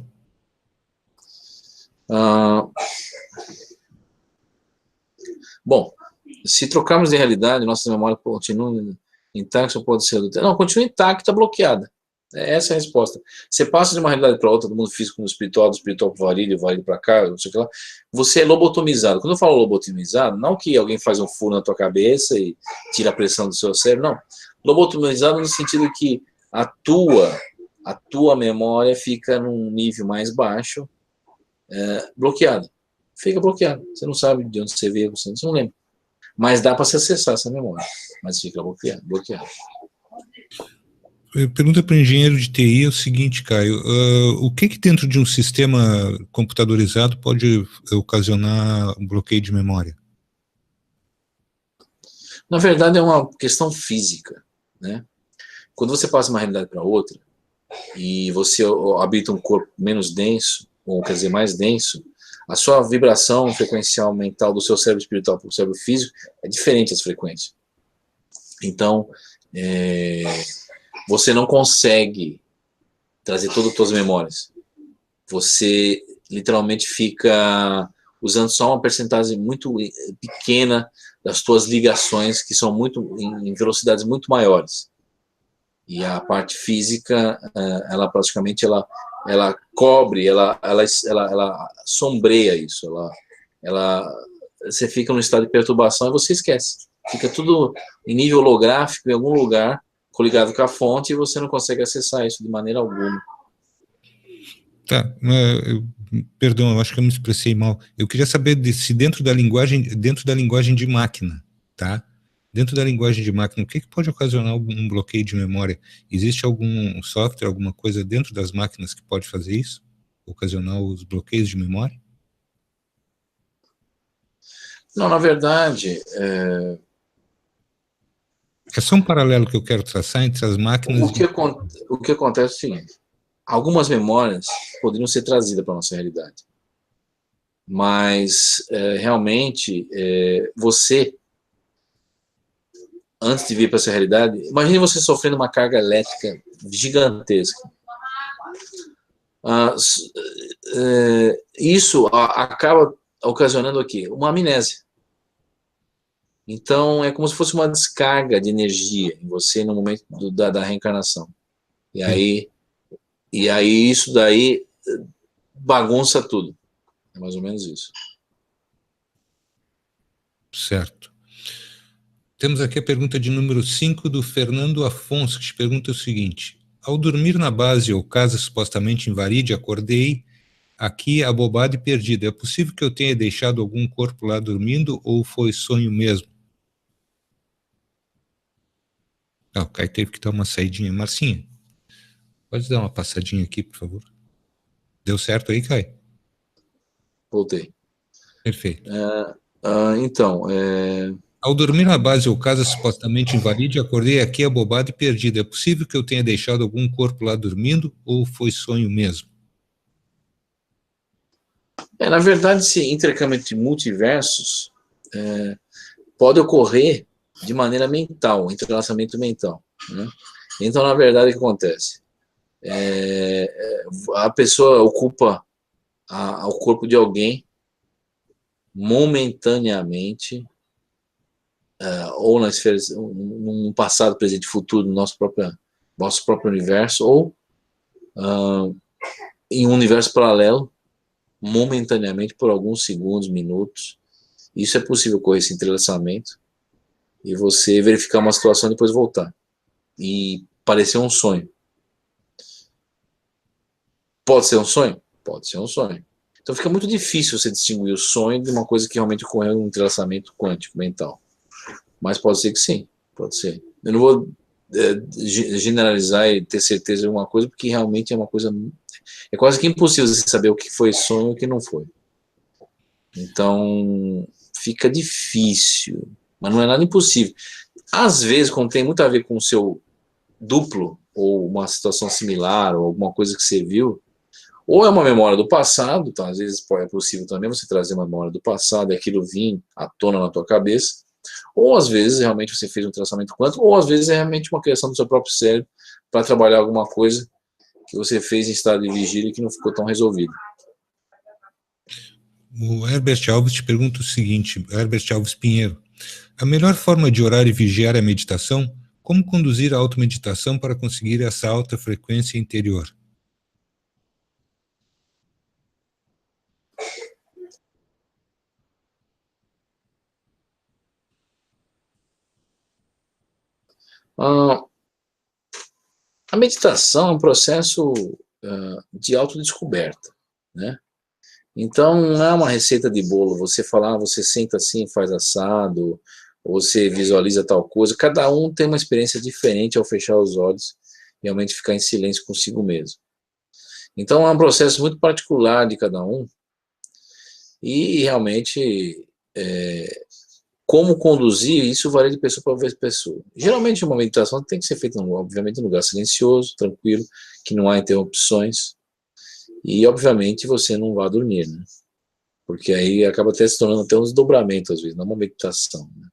Bom, se trocarmos de realidade, nossa memória continua intacta ou pode ser adulterada? Não, continua intacta, bloqueada. Essa é a resposta. Você passa de uma realidade para outra, do mundo físico do espiritual para o Varíde para cá, não sei o que lá. Você é lobotomizado. Quando eu falo lobotomizado, não que alguém faz um furo na tua cabeça e tira a pressão do seu cérebro, não. Lobotomizado no sentido que a tua memória fica num nível mais baixo, bloqueada. Fica bloqueado. Você não sabe de onde você veio, você não lembra. Mas dá para se acessar essa memória. Mas fica bloqueado. Pergunta para o engenheiro de TI é o seguinte, Caio: o que dentro de um sistema computadorizado pode ocasionar um bloqueio de memória? Na verdade, é uma questão física, né? Quando você passa de uma realidade para outra e você habita um corpo menos denso, ou quer dizer, mais denso, a sua vibração frequencial mental do seu cérebro espiritual para o cérebro físico é diferente as frequências. Então, você não consegue trazer todas as suas memórias. Você literalmente fica usando só uma percentagem muito pequena das suas ligações, que são em velocidades muito maiores. E a parte física, ela praticamente ela cobre, ela sombreia isso. Você fica num estado de perturbação e você esquece. Fica tudo em nível holográfico, em algum lugar, coligado com a fonte, e você não consegue acessar isso de maneira alguma. Tá, perdão, eu acho que eu me expressei mal. Eu queria saber se dentro da linguagem de máquina, tá? Dentro da linguagem de máquina, o que pode ocasionar um bloqueio de memória? Existe algum software, alguma coisa dentro das máquinas que pode fazer isso? Ocasionar os bloqueios de memória? Não, na verdade, É só um paralelo que eu quero traçar entre as máquinas o que acontece é o seguinte: algumas memórias poderiam ser trazidas para a nossa realidade, mas realmente você, antes de vir para essa realidade, imagine você sofrendo uma carga elétrica gigantesca. Isso acaba ocasionando aqui uma amnésia. Então, é como se fosse uma descarga de energia em você no momento da reencarnação. E aí isso daí bagunça tudo. É mais ou menos isso. Certo. Temos aqui a pergunta de número 5 do Fernando Afonso, que te pergunta o seguinte: ao dormir na base ou casa supostamente invalide, acordei aqui abobado e perdido. É possível que eu tenha deixado algum corpo lá dormindo ou foi sonho mesmo? O Caio teve que dar uma saidinha. Marcinha, pode dar uma passadinha aqui, por favor? Deu certo aí, Caio? Voltei. Perfeito. Então, ao dormir na base ou casa supostamente invalide, acordei aqui abobado e perdido. É possível que eu tenha deixado algum corpo lá dormindo ou foi sonho mesmo? na verdade, esse intercâmbio entre multiversos pode ocorrer de maneira mental, entrelaçamento mental, né? Então, na verdade, o que acontece? A pessoa ocupa o corpo de alguém momentaneamente, ou na esfera, num passado, presente e futuro do nosso próprio universo, ou em um universo paralelo, momentaneamente, por alguns segundos, minutos. Isso é possível ocorrer esse entrelaçamento e você verificar uma situação e depois voltar. E parecer um sonho. Pode ser um sonho? Pode ser um sonho. Então fica muito difícil você distinguir o sonho de uma coisa que realmente ocorreu em um entrelaçamento quântico mental. Mas pode ser que sim, pode ser. Eu não vou generalizar e ter certeza de uma coisa, porque realmente é uma coisa... É quase que impossível você saber o que foi sonho e o que não foi. Então, fica difícil, mas não é nada impossível. Às vezes, quando tem muito a ver com o seu duplo, ou uma situação similar, ou alguma coisa que você viu, ou é uma memória do passado, então às vezes é possível também você trazer uma memória do passado e aquilo vir à tona na tua cabeça, ou às vezes realmente você fez um traçamento quântico, ou às vezes é realmente uma criação do seu próprio cérebro para trabalhar alguma coisa que você fez em estado de vigília e que não ficou tão resolvido. O Herbert Alves te pergunta o seguinte, Herbert Alves Pinheiro: a melhor forma de orar e vigiar é a meditação? Como conduzir a automeditação para conseguir essa alta frequência interior? A meditação é um processo de autodescoberta, né? Então, não é uma receita de bolo, você falar, você senta assim, faz assado, ou você visualiza tal coisa. Cada um tem uma experiência diferente ao fechar os olhos e realmente ficar em silêncio consigo mesmo. Então, é um processo muito particular de cada um e realmente como conduzir, isso varia de pessoa para pessoa. Geralmente, uma meditação tem que ser feita, obviamente, em um lugar silencioso, tranquilo, que não há interrupções. E, obviamente, você não vai dormir, né? Porque aí acaba até se tornando até um desdobramento, às vezes, não uma meditação, né?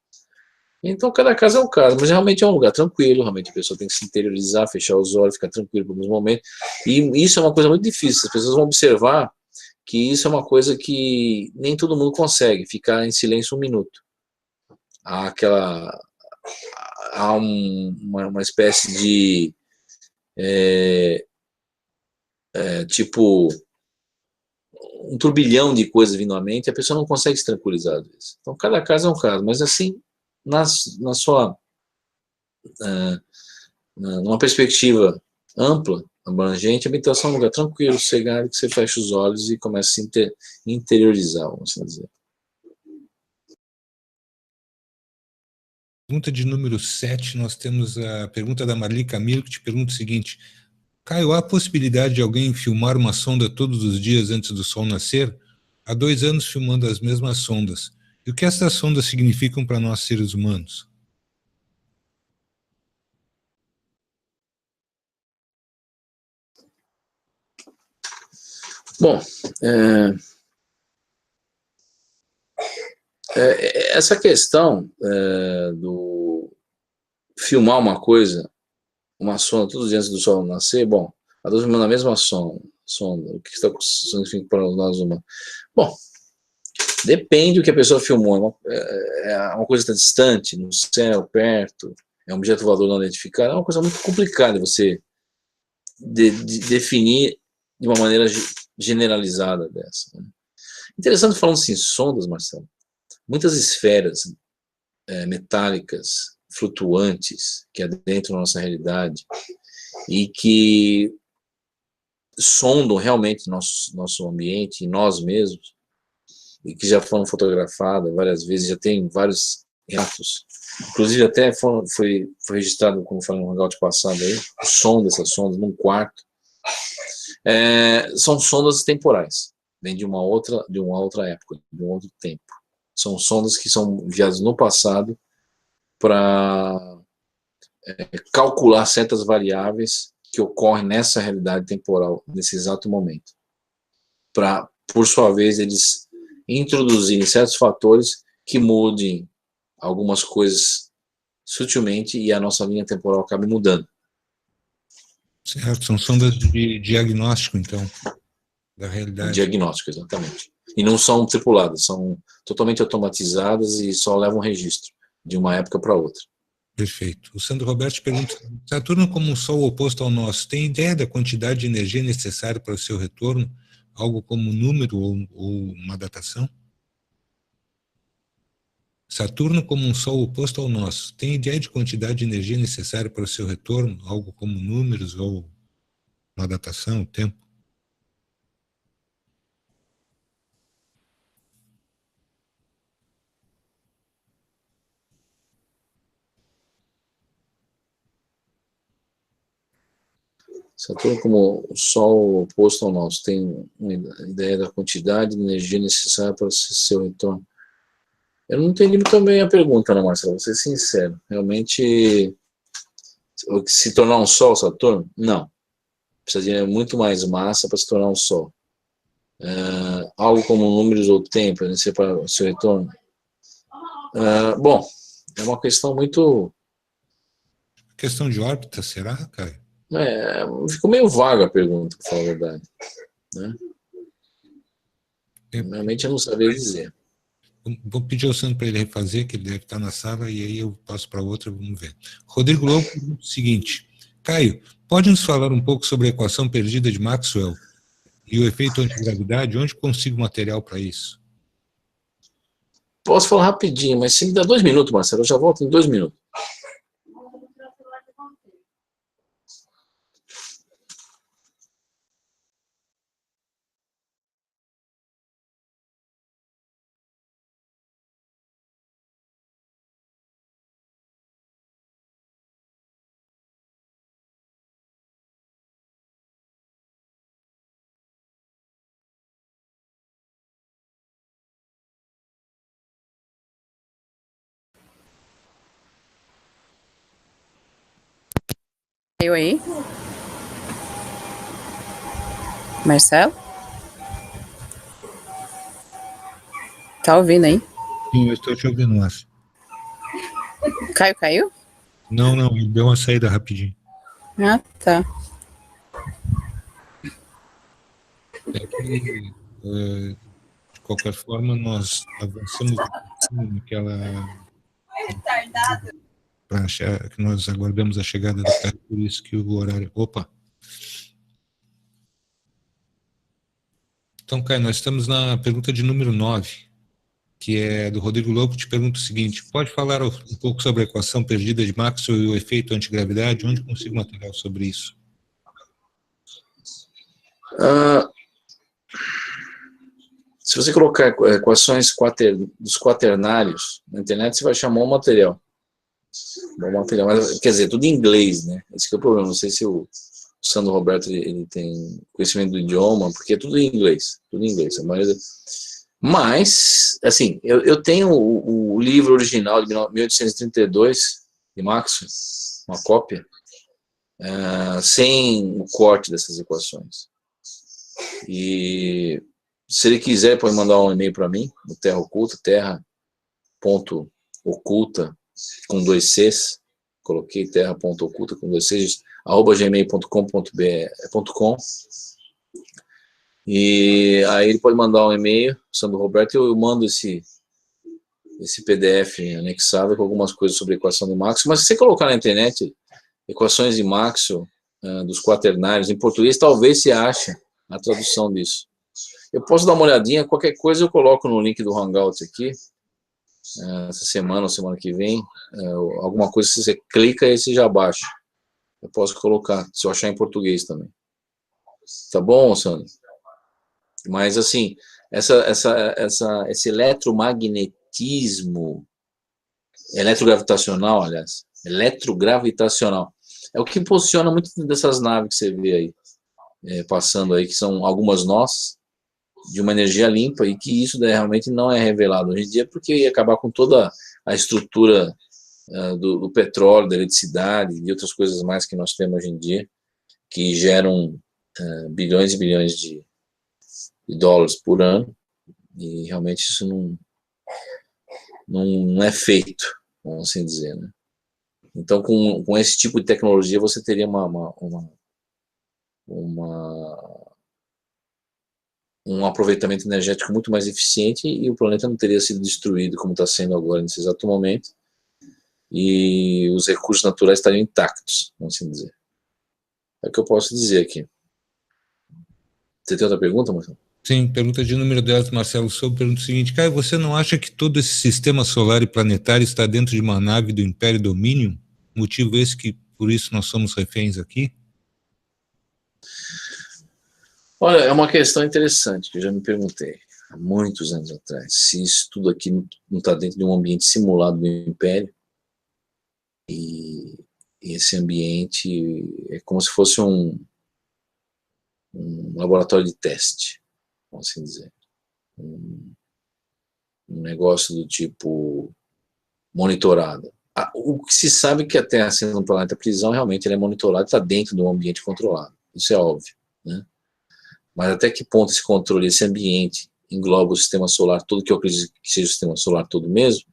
Então, cada caso é um caso, mas realmente é um lugar tranquilo, realmente a pessoa tem que se interiorizar, fechar os olhos, ficar tranquilo por alguns momentos, e isso é uma coisa muito difícil, as pessoas vão observar que isso é uma coisa que nem todo mundo consegue, ficar em silêncio um minuto. Há uma espécie de, tipo, um turbilhão de coisas vindo à mente, e a pessoa não consegue se tranquilizar às vezes. Então, cada caso é um caso, mas assim, na sua... numa perspectiva ampla, abrangente, a meditação é um lugar tranquilo, sossegado, que você fecha os olhos e começa a se interiorizar, vamos assim dizer. Pergunta de número 7, nós temos a pergunta da Marli Camilo, que te pergunta o seguinte: Caio, há a possibilidade de alguém filmar uma sonda todos os dias antes do sol nascer? Há 2 anos filmando as mesmas sondas. E o que essas sondas significam para nós seres humanos? Bom, essa questão do filmar uma coisa, uma sonda todos os dias antes do sol nascer, bom, a duas na mesma sonda, o que está significando para nós humanos? Bom, depende do que a pessoa filmou, é uma coisa que está distante, no céu, perto, é um objeto voador não identificado, é uma coisa muito complicada você de definir de uma maneira generalizada dessa. Né? Interessante, falando assim, sondas, Marcelo, muitas esferas metálicas, flutuantes, que adentram a nossa realidade e que sondam realmente nosso ambiente e nós mesmos, e que já foram fotografadas várias vezes, já tem vários relatos, inclusive até foi registrado, como falei no hangout passado aí, o som dessas sondas num quarto. São sondas temporais, vêm de uma outra época, de um outro tempo. São sondas que são enviadas no passado para calcular certas variáveis que ocorrem nessa realidade temporal, nesse exato momento. Para, por sua vez, eles introduzirem certos fatores que mudem algumas coisas sutilmente e a nossa linha temporal acabe mudando. Certo, são sondas de diagnóstico, então, da realidade. Diagnóstico, exatamente. E não são tripuladas, são totalmente automatizadas e só levam registro de uma época para outra. Perfeito. O Sandro Roberto pergunta: Saturno, como um Sol oposto ao nosso, tem ideia da quantidade de energia necessária para o seu retorno? Algo como um número ou uma datação? Saturno, como um Sol oposto ao nosso, tem ideia de quantidade de energia necessária para o seu retorno? Algo como números ou uma datação, tempo? Saturno, como o Sol oposto ao nosso, tem uma ideia da quantidade de energia necessária para o seu retorno? Eu não entendi muito bem a pergunta, né, Marcelo? Vou ser sincero. Realmente, se tornar um Sol, Saturno? Não. Precisa de muito mais massa para se tornar um Sol. Algo como números ou tempo, para o seu retorno? Bom, é uma questão muito... Questão de órbita, será, Caio? Ficou meio vaga a pergunta, para falar a verdade. Né? Realmente eu não sabia dizer. Vou pedir ao Sandro para ele refazer, que ele deve estar na sala, e aí eu passo para outra, vamos ver. Rodrigo Lobo, o seguinte: Caio, pode nos falar um pouco sobre a equação perdida de Maxwell e o efeito antigravidade? Onde consigo material para isso? Posso falar rapidinho, mas se me dá 2 minutos, Marcelo, eu já volto em 2 minutos. Eu aí? Marcelo? Tá ouvindo aí? Sim, eu estou te ouvindo, Márcio. Caio caiu? Não, ele deu uma saída rapidinho. Ah, tá. É que, de qualquer forma, nós avançamos naquela... para achar que nós aguardamos a chegada do Caio, por isso que o horário... Opa! Então, Caio, nós estamos na pergunta de número 9, que é do Rodrigo Lobo, te pergunta o seguinte: pode falar um pouco sobre a equação perdida de Maxwell e o efeito antigravidade? Onde consigo material sobre isso? Se você colocar equações dos quaternários na internet, você vai chamar um material. Mas, quer dizer, tudo em inglês, né? Esse que é o problema. Não sei se o Sandro Roberto ele tem conhecimento do idioma, porque é tudo em inglês. Tudo em inglês. Mas, assim, eu tenho o livro original de 1832, de Maxwell, uma cópia, sem o corte dessas equações. E se ele quiser, pode mandar um e-mail para mim, no Terra Oculta, terra.oculta, com 2 Cs, coloquei terra.oculta, com 2 Cs, @gmail.com.br, e aí ele pode mandar um e-mail, Sandro Roberto, e eu mando esse PDF anexado com algumas coisas sobre a equação de Maxwell. Mas se você colocar na internet equações de Maxwell, dos quaternários, em português, talvez se ache a tradução disso. Eu posso dar uma olhadinha, qualquer coisa eu coloco no link do Hangout aqui, essa semana ou semana que vem, alguma coisa, se você clica e você já baixa. Eu posso colocar, se eu achar em português também. Tá bom, Sandro? Mas, assim, esse eletromagnetismo, eletrogravitacional, aliás, eletrogravitacional, é o que impulsiona muito dessas naves que você vê aí, passando aí, que são algumas nós, de uma energia limpa, e que isso realmente não é revelado hoje em dia, porque ia acabar com toda a estrutura do petróleo, da eletricidade e outras coisas mais que nós temos hoje em dia, que geram bilhões e bilhões de dólares por ano, e realmente isso não é feito, vamos assim dizer, né? Então, com esse tipo de tecnologia, você teria um aproveitamento energético muito mais eficiente, e o planeta não teria sido destruído como está sendo agora nesse exato momento, e os recursos naturais estariam intactos, vamos assim dizer. É o que eu posso dizer aqui. Você tem outra pergunta, Marcelo? Sim, pergunta de número 10, Marcelo Souza, pergunta o seguinte: Caio, você não acha que todo esse sistema solar e planetário está dentro de uma nave do Império Dominion? Motivo esse que, por isso, nós somos reféns aqui? Olha, é uma questão interessante, que eu já me perguntei há muitos anos atrás, se isso tudo aqui não está dentro de um ambiente simulado do Império, e esse ambiente é como se fosse um laboratório de teste, vamos assim dizer. Um negócio do tipo monitorado. O que se sabe que a Terra, sendo um planeta prisão, realmente ele é monitorado, está dentro de um ambiente controlado. Isso é óbvio, né? Mas até que ponto esse controle, esse ambiente, engloba o sistema solar todo, que eu acredito que seja o sistema solar todo mesmo,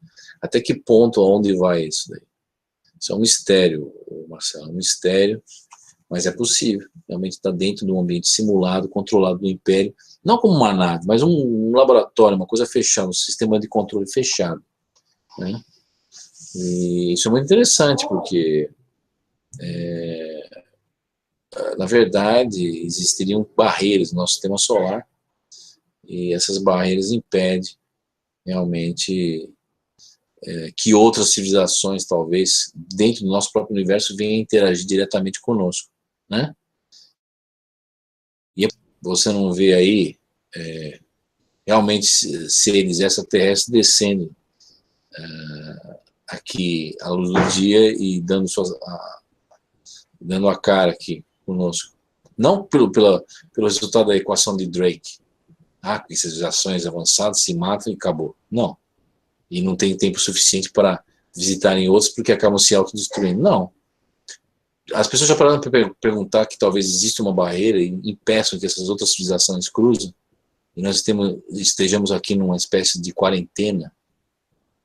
até que ponto, aonde vai isso daí? Isso é um mistério, Marcelo, um mistério, mas é possível. Realmente está dentro de um ambiente simulado, controlado do Império, não como uma nave, mas um laboratório, uma coisa fechada, um sistema de controle fechado, né? E isso é muito interessante, porque na verdade existiriam barreiras no nosso sistema solar, e essas barreiras impedem realmente que outras civilizações, talvez, dentro do nosso próprio universo, venham interagir diretamente conosco, né? E você não vê aí realmente seres extraterrestres descendo aqui à luz do dia e dando a cara aqui conosco. Não pelo resultado da equação de Drake. Que civilizações avançadas se matam e acabou. Não. E não tem tempo suficiente para visitarem outros porque acabam se autodestruindo. Não. As pessoas já pararam para perguntar que talvez exista uma barreira e impeçam que essas outras civilizações cruzem, e nós estejamos aqui numa espécie de quarentena,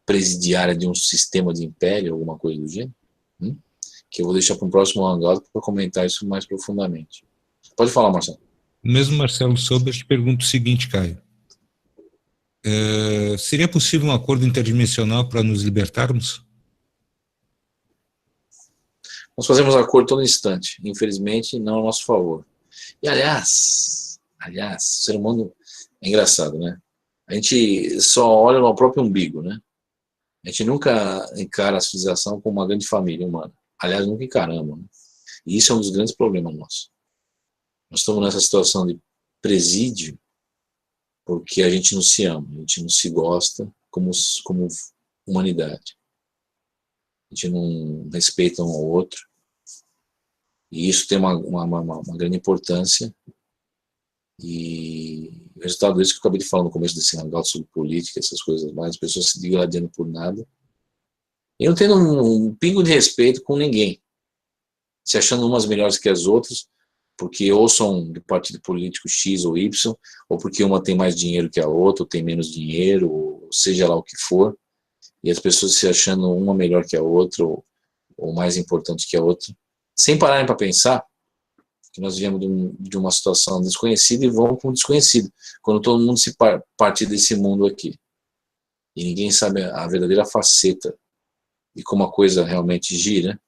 presidiária de um sistema de império, alguma coisa do gênero, que eu vou deixar para um próximo hangout para comentar isso mais profundamente. Pode falar, Marcelo. O mesmo Marcelo Sober te pergunta o seguinte, Caio. Seria possível um acordo interdimensional para nos libertarmos? Nós fazemos acordo todo instante, infelizmente não a nosso favor. E aliás, o ser humano é engraçado, né? A gente só olha no próprio umbigo, né? A gente nunca encara a civilização como uma grande família humana. Aliás, nunca encaramos, né? E isso é um dos grandes problemas nossos. Nós estamos nessa situação de presídio porque a gente não se ama, a gente não se gosta como humanidade. A gente não respeita um ao outro. E isso tem uma grande importância. E o resultado disso que eu acabei de falar no começo desse hangout sobre política, essas coisas mais, as pessoas se digladiando por nada. E não tendo um pingo de respeito com ninguém. Se achando umas melhores que as outras, porque ou são do partido político X ou Y, ou porque uma tem mais dinheiro que a outra, ou tem menos dinheiro, ou seja lá o que for, e as pessoas se achando uma melhor que a outra, ou mais importante que a outra, sem pararem para pensar que nós viemos de uma situação desconhecida e vamos para um desconhecido, quando todo mundo se partir desse mundo aqui. E ninguém sabe a verdadeira faceta de como a coisa realmente gira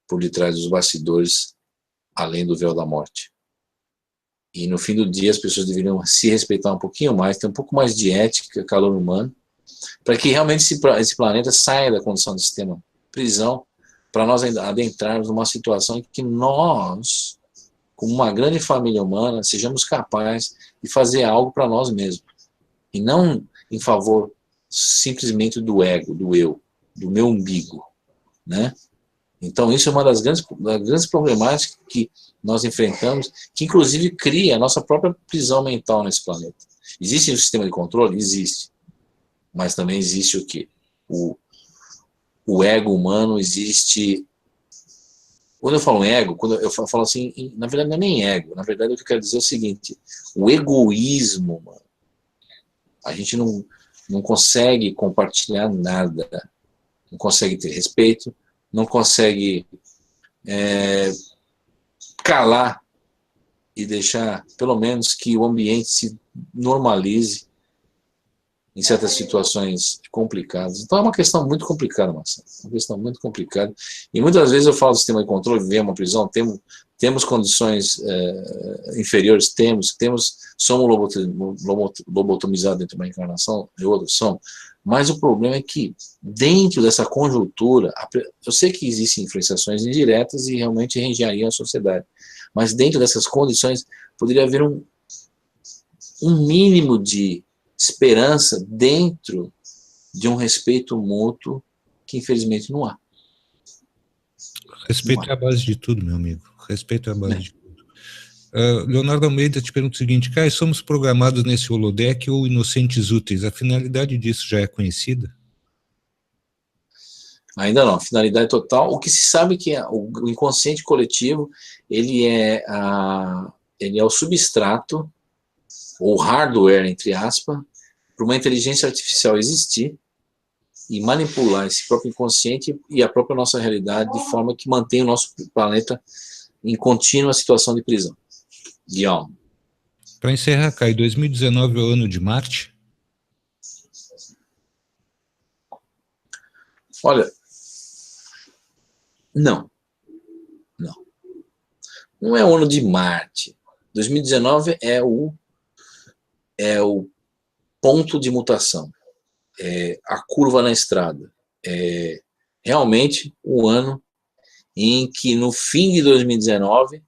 por detrás dos bastidores, além do véu da morte. E no fim do dia as pessoas deveriam se respeitar um pouquinho mais, ter um pouco mais de ética, calor humano, para que realmente esse planeta saia da condição de sistema prisão, para nós adentrarmos numa situação em que nós, como uma grande família humana, sejamos capazes de fazer algo para nós mesmos, e não em favor simplesmente do ego, do eu, do meu umbigo, né? Então isso é uma das grandes problemáticas que nós enfrentamos, que inclusive cria a nossa própria prisão mental nesse planeta. Existe um sistema de controle? Existe. Mas também existe o quê? O ego humano existe. Quando eu falo ego, quando eu falo assim, na verdade não é nem ego, na verdade o que eu quero dizer é o seguinte: o egoísmo, mano, a gente não consegue compartilhar nada, não consegue ter respeito, não consegue calar e deixar, pelo menos, que o ambiente se normalize em certas situações complicadas. Então é uma questão muito complicada, Marcelo. Uma questão muito complicada. E muitas vezes eu falo do sistema de controle, viver uma prisão, temos condições inferiores, somos lobotomizados dentro de uma encarnação, e outros são. Mas o problema é que, dentro dessa conjuntura, eu sei que existem influenciações indiretas e realmente reengenhariam a sociedade, mas dentro dessas condições poderia haver um mínimo de esperança dentro de um respeito mútuo que infelizmente não há. Respeito é a base de tudo, meu amigo. Respeito é a base de tudo. Leonardo Almeida te pergunta o seguinte: Caio, somos programados nesse holodeck ou inocentes úteis? A finalidade disso já é conhecida? Ainda não. Finalidade total. O que se sabe que o inconsciente coletivo ele é o substrato, ou hardware, entre aspas, para uma inteligência artificial existir e manipular esse próprio inconsciente e a própria nossa realidade de forma que mantém o nosso planeta em contínua situação de prisão. Guilherme. Para encerrar, Caio, 2019 é o ano de Marte? Olha, não é o ano de Marte. 2019 é o ponto de mutação, a curva na estrada, realmente o ano em que no fim de 2019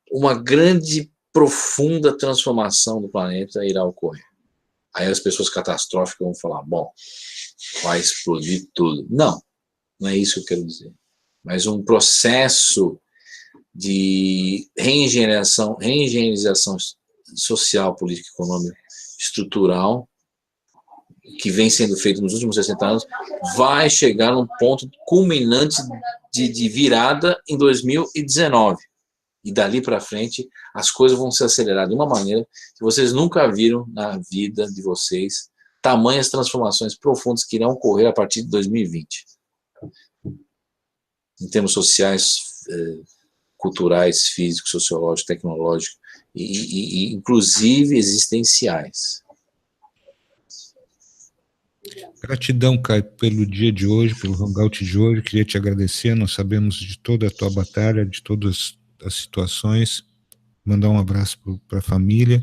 uma grande, profunda transformação do planeta irá ocorrer. Aí as pessoas catastróficas vão falar, bom, vai explodir tudo. Não é isso que eu quero dizer. Mas um processo de reengenherização social, política, econômica, estrutural, que vem sendo feito nos últimos 60 anos, vai chegar num ponto culminante de virada em 2019. E dali para frente, as coisas vão se acelerar de uma maneira que vocês nunca viram na vida de vocês, tamanhas transformações profundas que irão ocorrer a partir de 2020. Em termos sociais, culturais, físicos, sociológicos, tecnológicos e inclusive existenciais. Gratidão, Caio, pelo dia de hoje, pelo hangout de hoje. Queria te agradecer. Nós sabemos de toda a tua batalha, de todas as situações. Mandar um abraço para a família.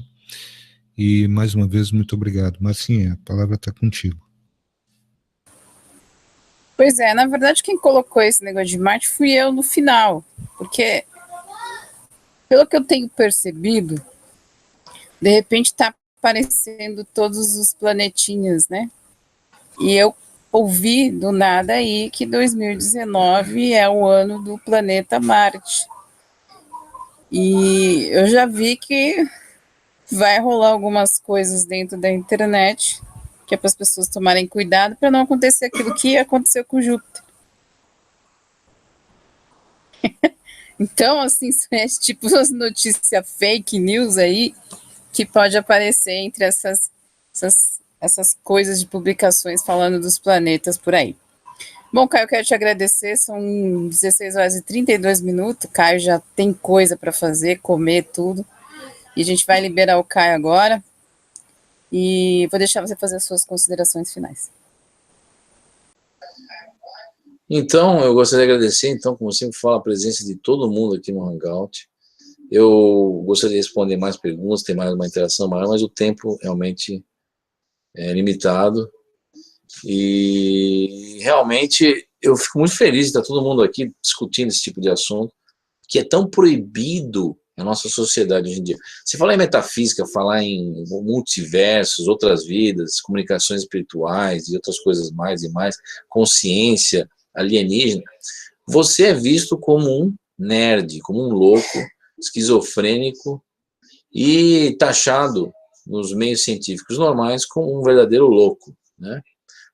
E, mais uma vez, muito obrigado. Marcinha, a palavra está contigo. Pois é, na verdade, quem colocou esse negócio de Marte fui eu no final. Porque, pelo que eu tenho percebido, de repente está aparecendo todos os planetinhas, né? E eu ouvi do nada aí que 2019 é o ano do planeta Marte. E eu já vi que vai rolar algumas coisas dentro da internet que é para as pessoas tomarem cuidado para não acontecer aquilo que aconteceu com Júpiter. Então, assim, é tipo as notícias fake news aí que pode aparecer entre essas coisas de publicações falando dos planetas por aí. Bom, Caio, eu quero te agradecer, são 16 horas e 32 minutos, Caio já tem coisa para fazer, comer tudo, e a gente vai liberar o Caio agora, e vou deixar você fazer as suas considerações finais. Então, eu gostaria de agradecer, então, como sempre falo, a presença de todo mundo aqui no Hangout. Eu gostaria de responder mais perguntas, ter mais uma interação maior, mas o tempo realmente é limitado. E realmente eu fico muito feliz de estar todo mundo aqui discutindo esse tipo de assunto, que é tão proibido na nossa sociedade hoje em dia. Se falar em metafísica, falar em multiversos, outras vidas, comunicações espirituais e outras coisas mais e mais, consciência alienígena, você é visto como um nerd, como um louco, esquizofrênico e taxado nos meios científicos normais como um verdadeiro louco, né?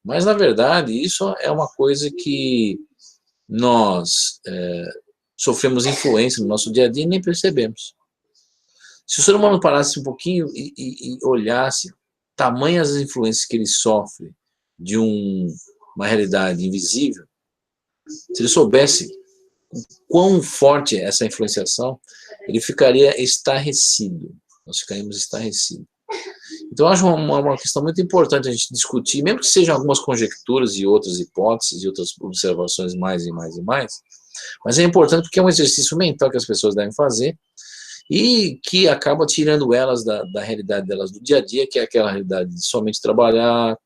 Mas, na verdade, isso é uma coisa que nós sofremos influência no nosso dia a dia e nem percebemos. Se o ser humano parasse um pouquinho e olhasse tamanhas as influências que ele sofre de uma realidade invisível, se ele soubesse quão forte é essa influenciação, ele ficaria estarrecido. Nós ficaríamos estarrecidos. Então, eu acho uma questão muito importante a gente discutir, mesmo que sejam algumas conjecturas e outras hipóteses e outras observações mais e mais e mais, mas é importante porque é um exercício mental que as pessoas devem fazer e que acaba tirando elas da realidade delas do dia a dia, que é aquela realidade de somente trabalhar,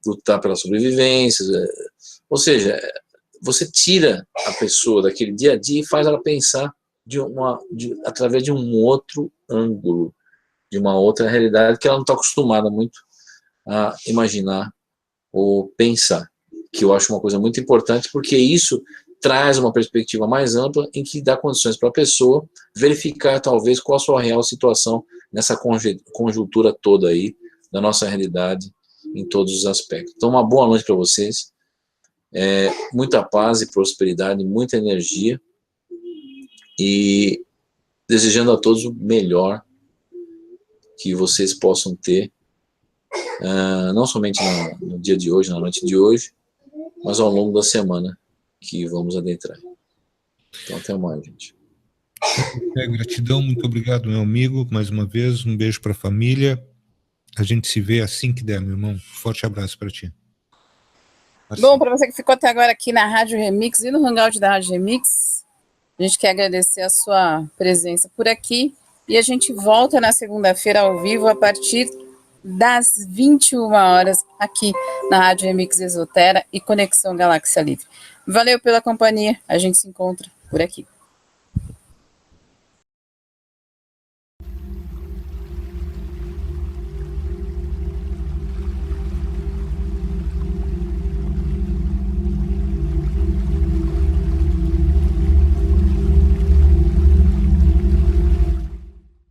lutar pela sobrevivência, ou seja, você tira a pessoa daquele dia a dia e faz ela pensar através de um outro ângulo, de uma outra realidade que ela não está acostumada muito a imaginar ou pensar, que eu acho uma coisa muito importante, porque isso traz uma perspectiva mais ampla em que dá condições para a pessoa verificar talvez qual a sua real situação nessa conjuntura toda aí da nossa realidade em todos os aspectos. Então, uma boa noite para vocês, muita paz e prosperidade, muita energia e desejando a todos o melhor que vocês possam ter, não somente no dia de hoje, na noite de hoje, mas ao longo da semana que vamos adentrar. Então, até mais, gente. Gratidão, muito obrigado, meu amigo, mais uma vez, um beijo para a família, a gente se vê assim que der, meu irmão, forte abraço para ti. Bom, para você que ficou até agora aqui na Rádio Remix e no Hangout da Rádio Remix, a gente quer agradecer a sua presença por aqui e a gente volta na segunda-feira ao vivo a partir das 21 horas aqui na Rádio Remix Exotera e Conexão Galáxia Livre. Valeu pela companhia, a gente se encontra por aqui.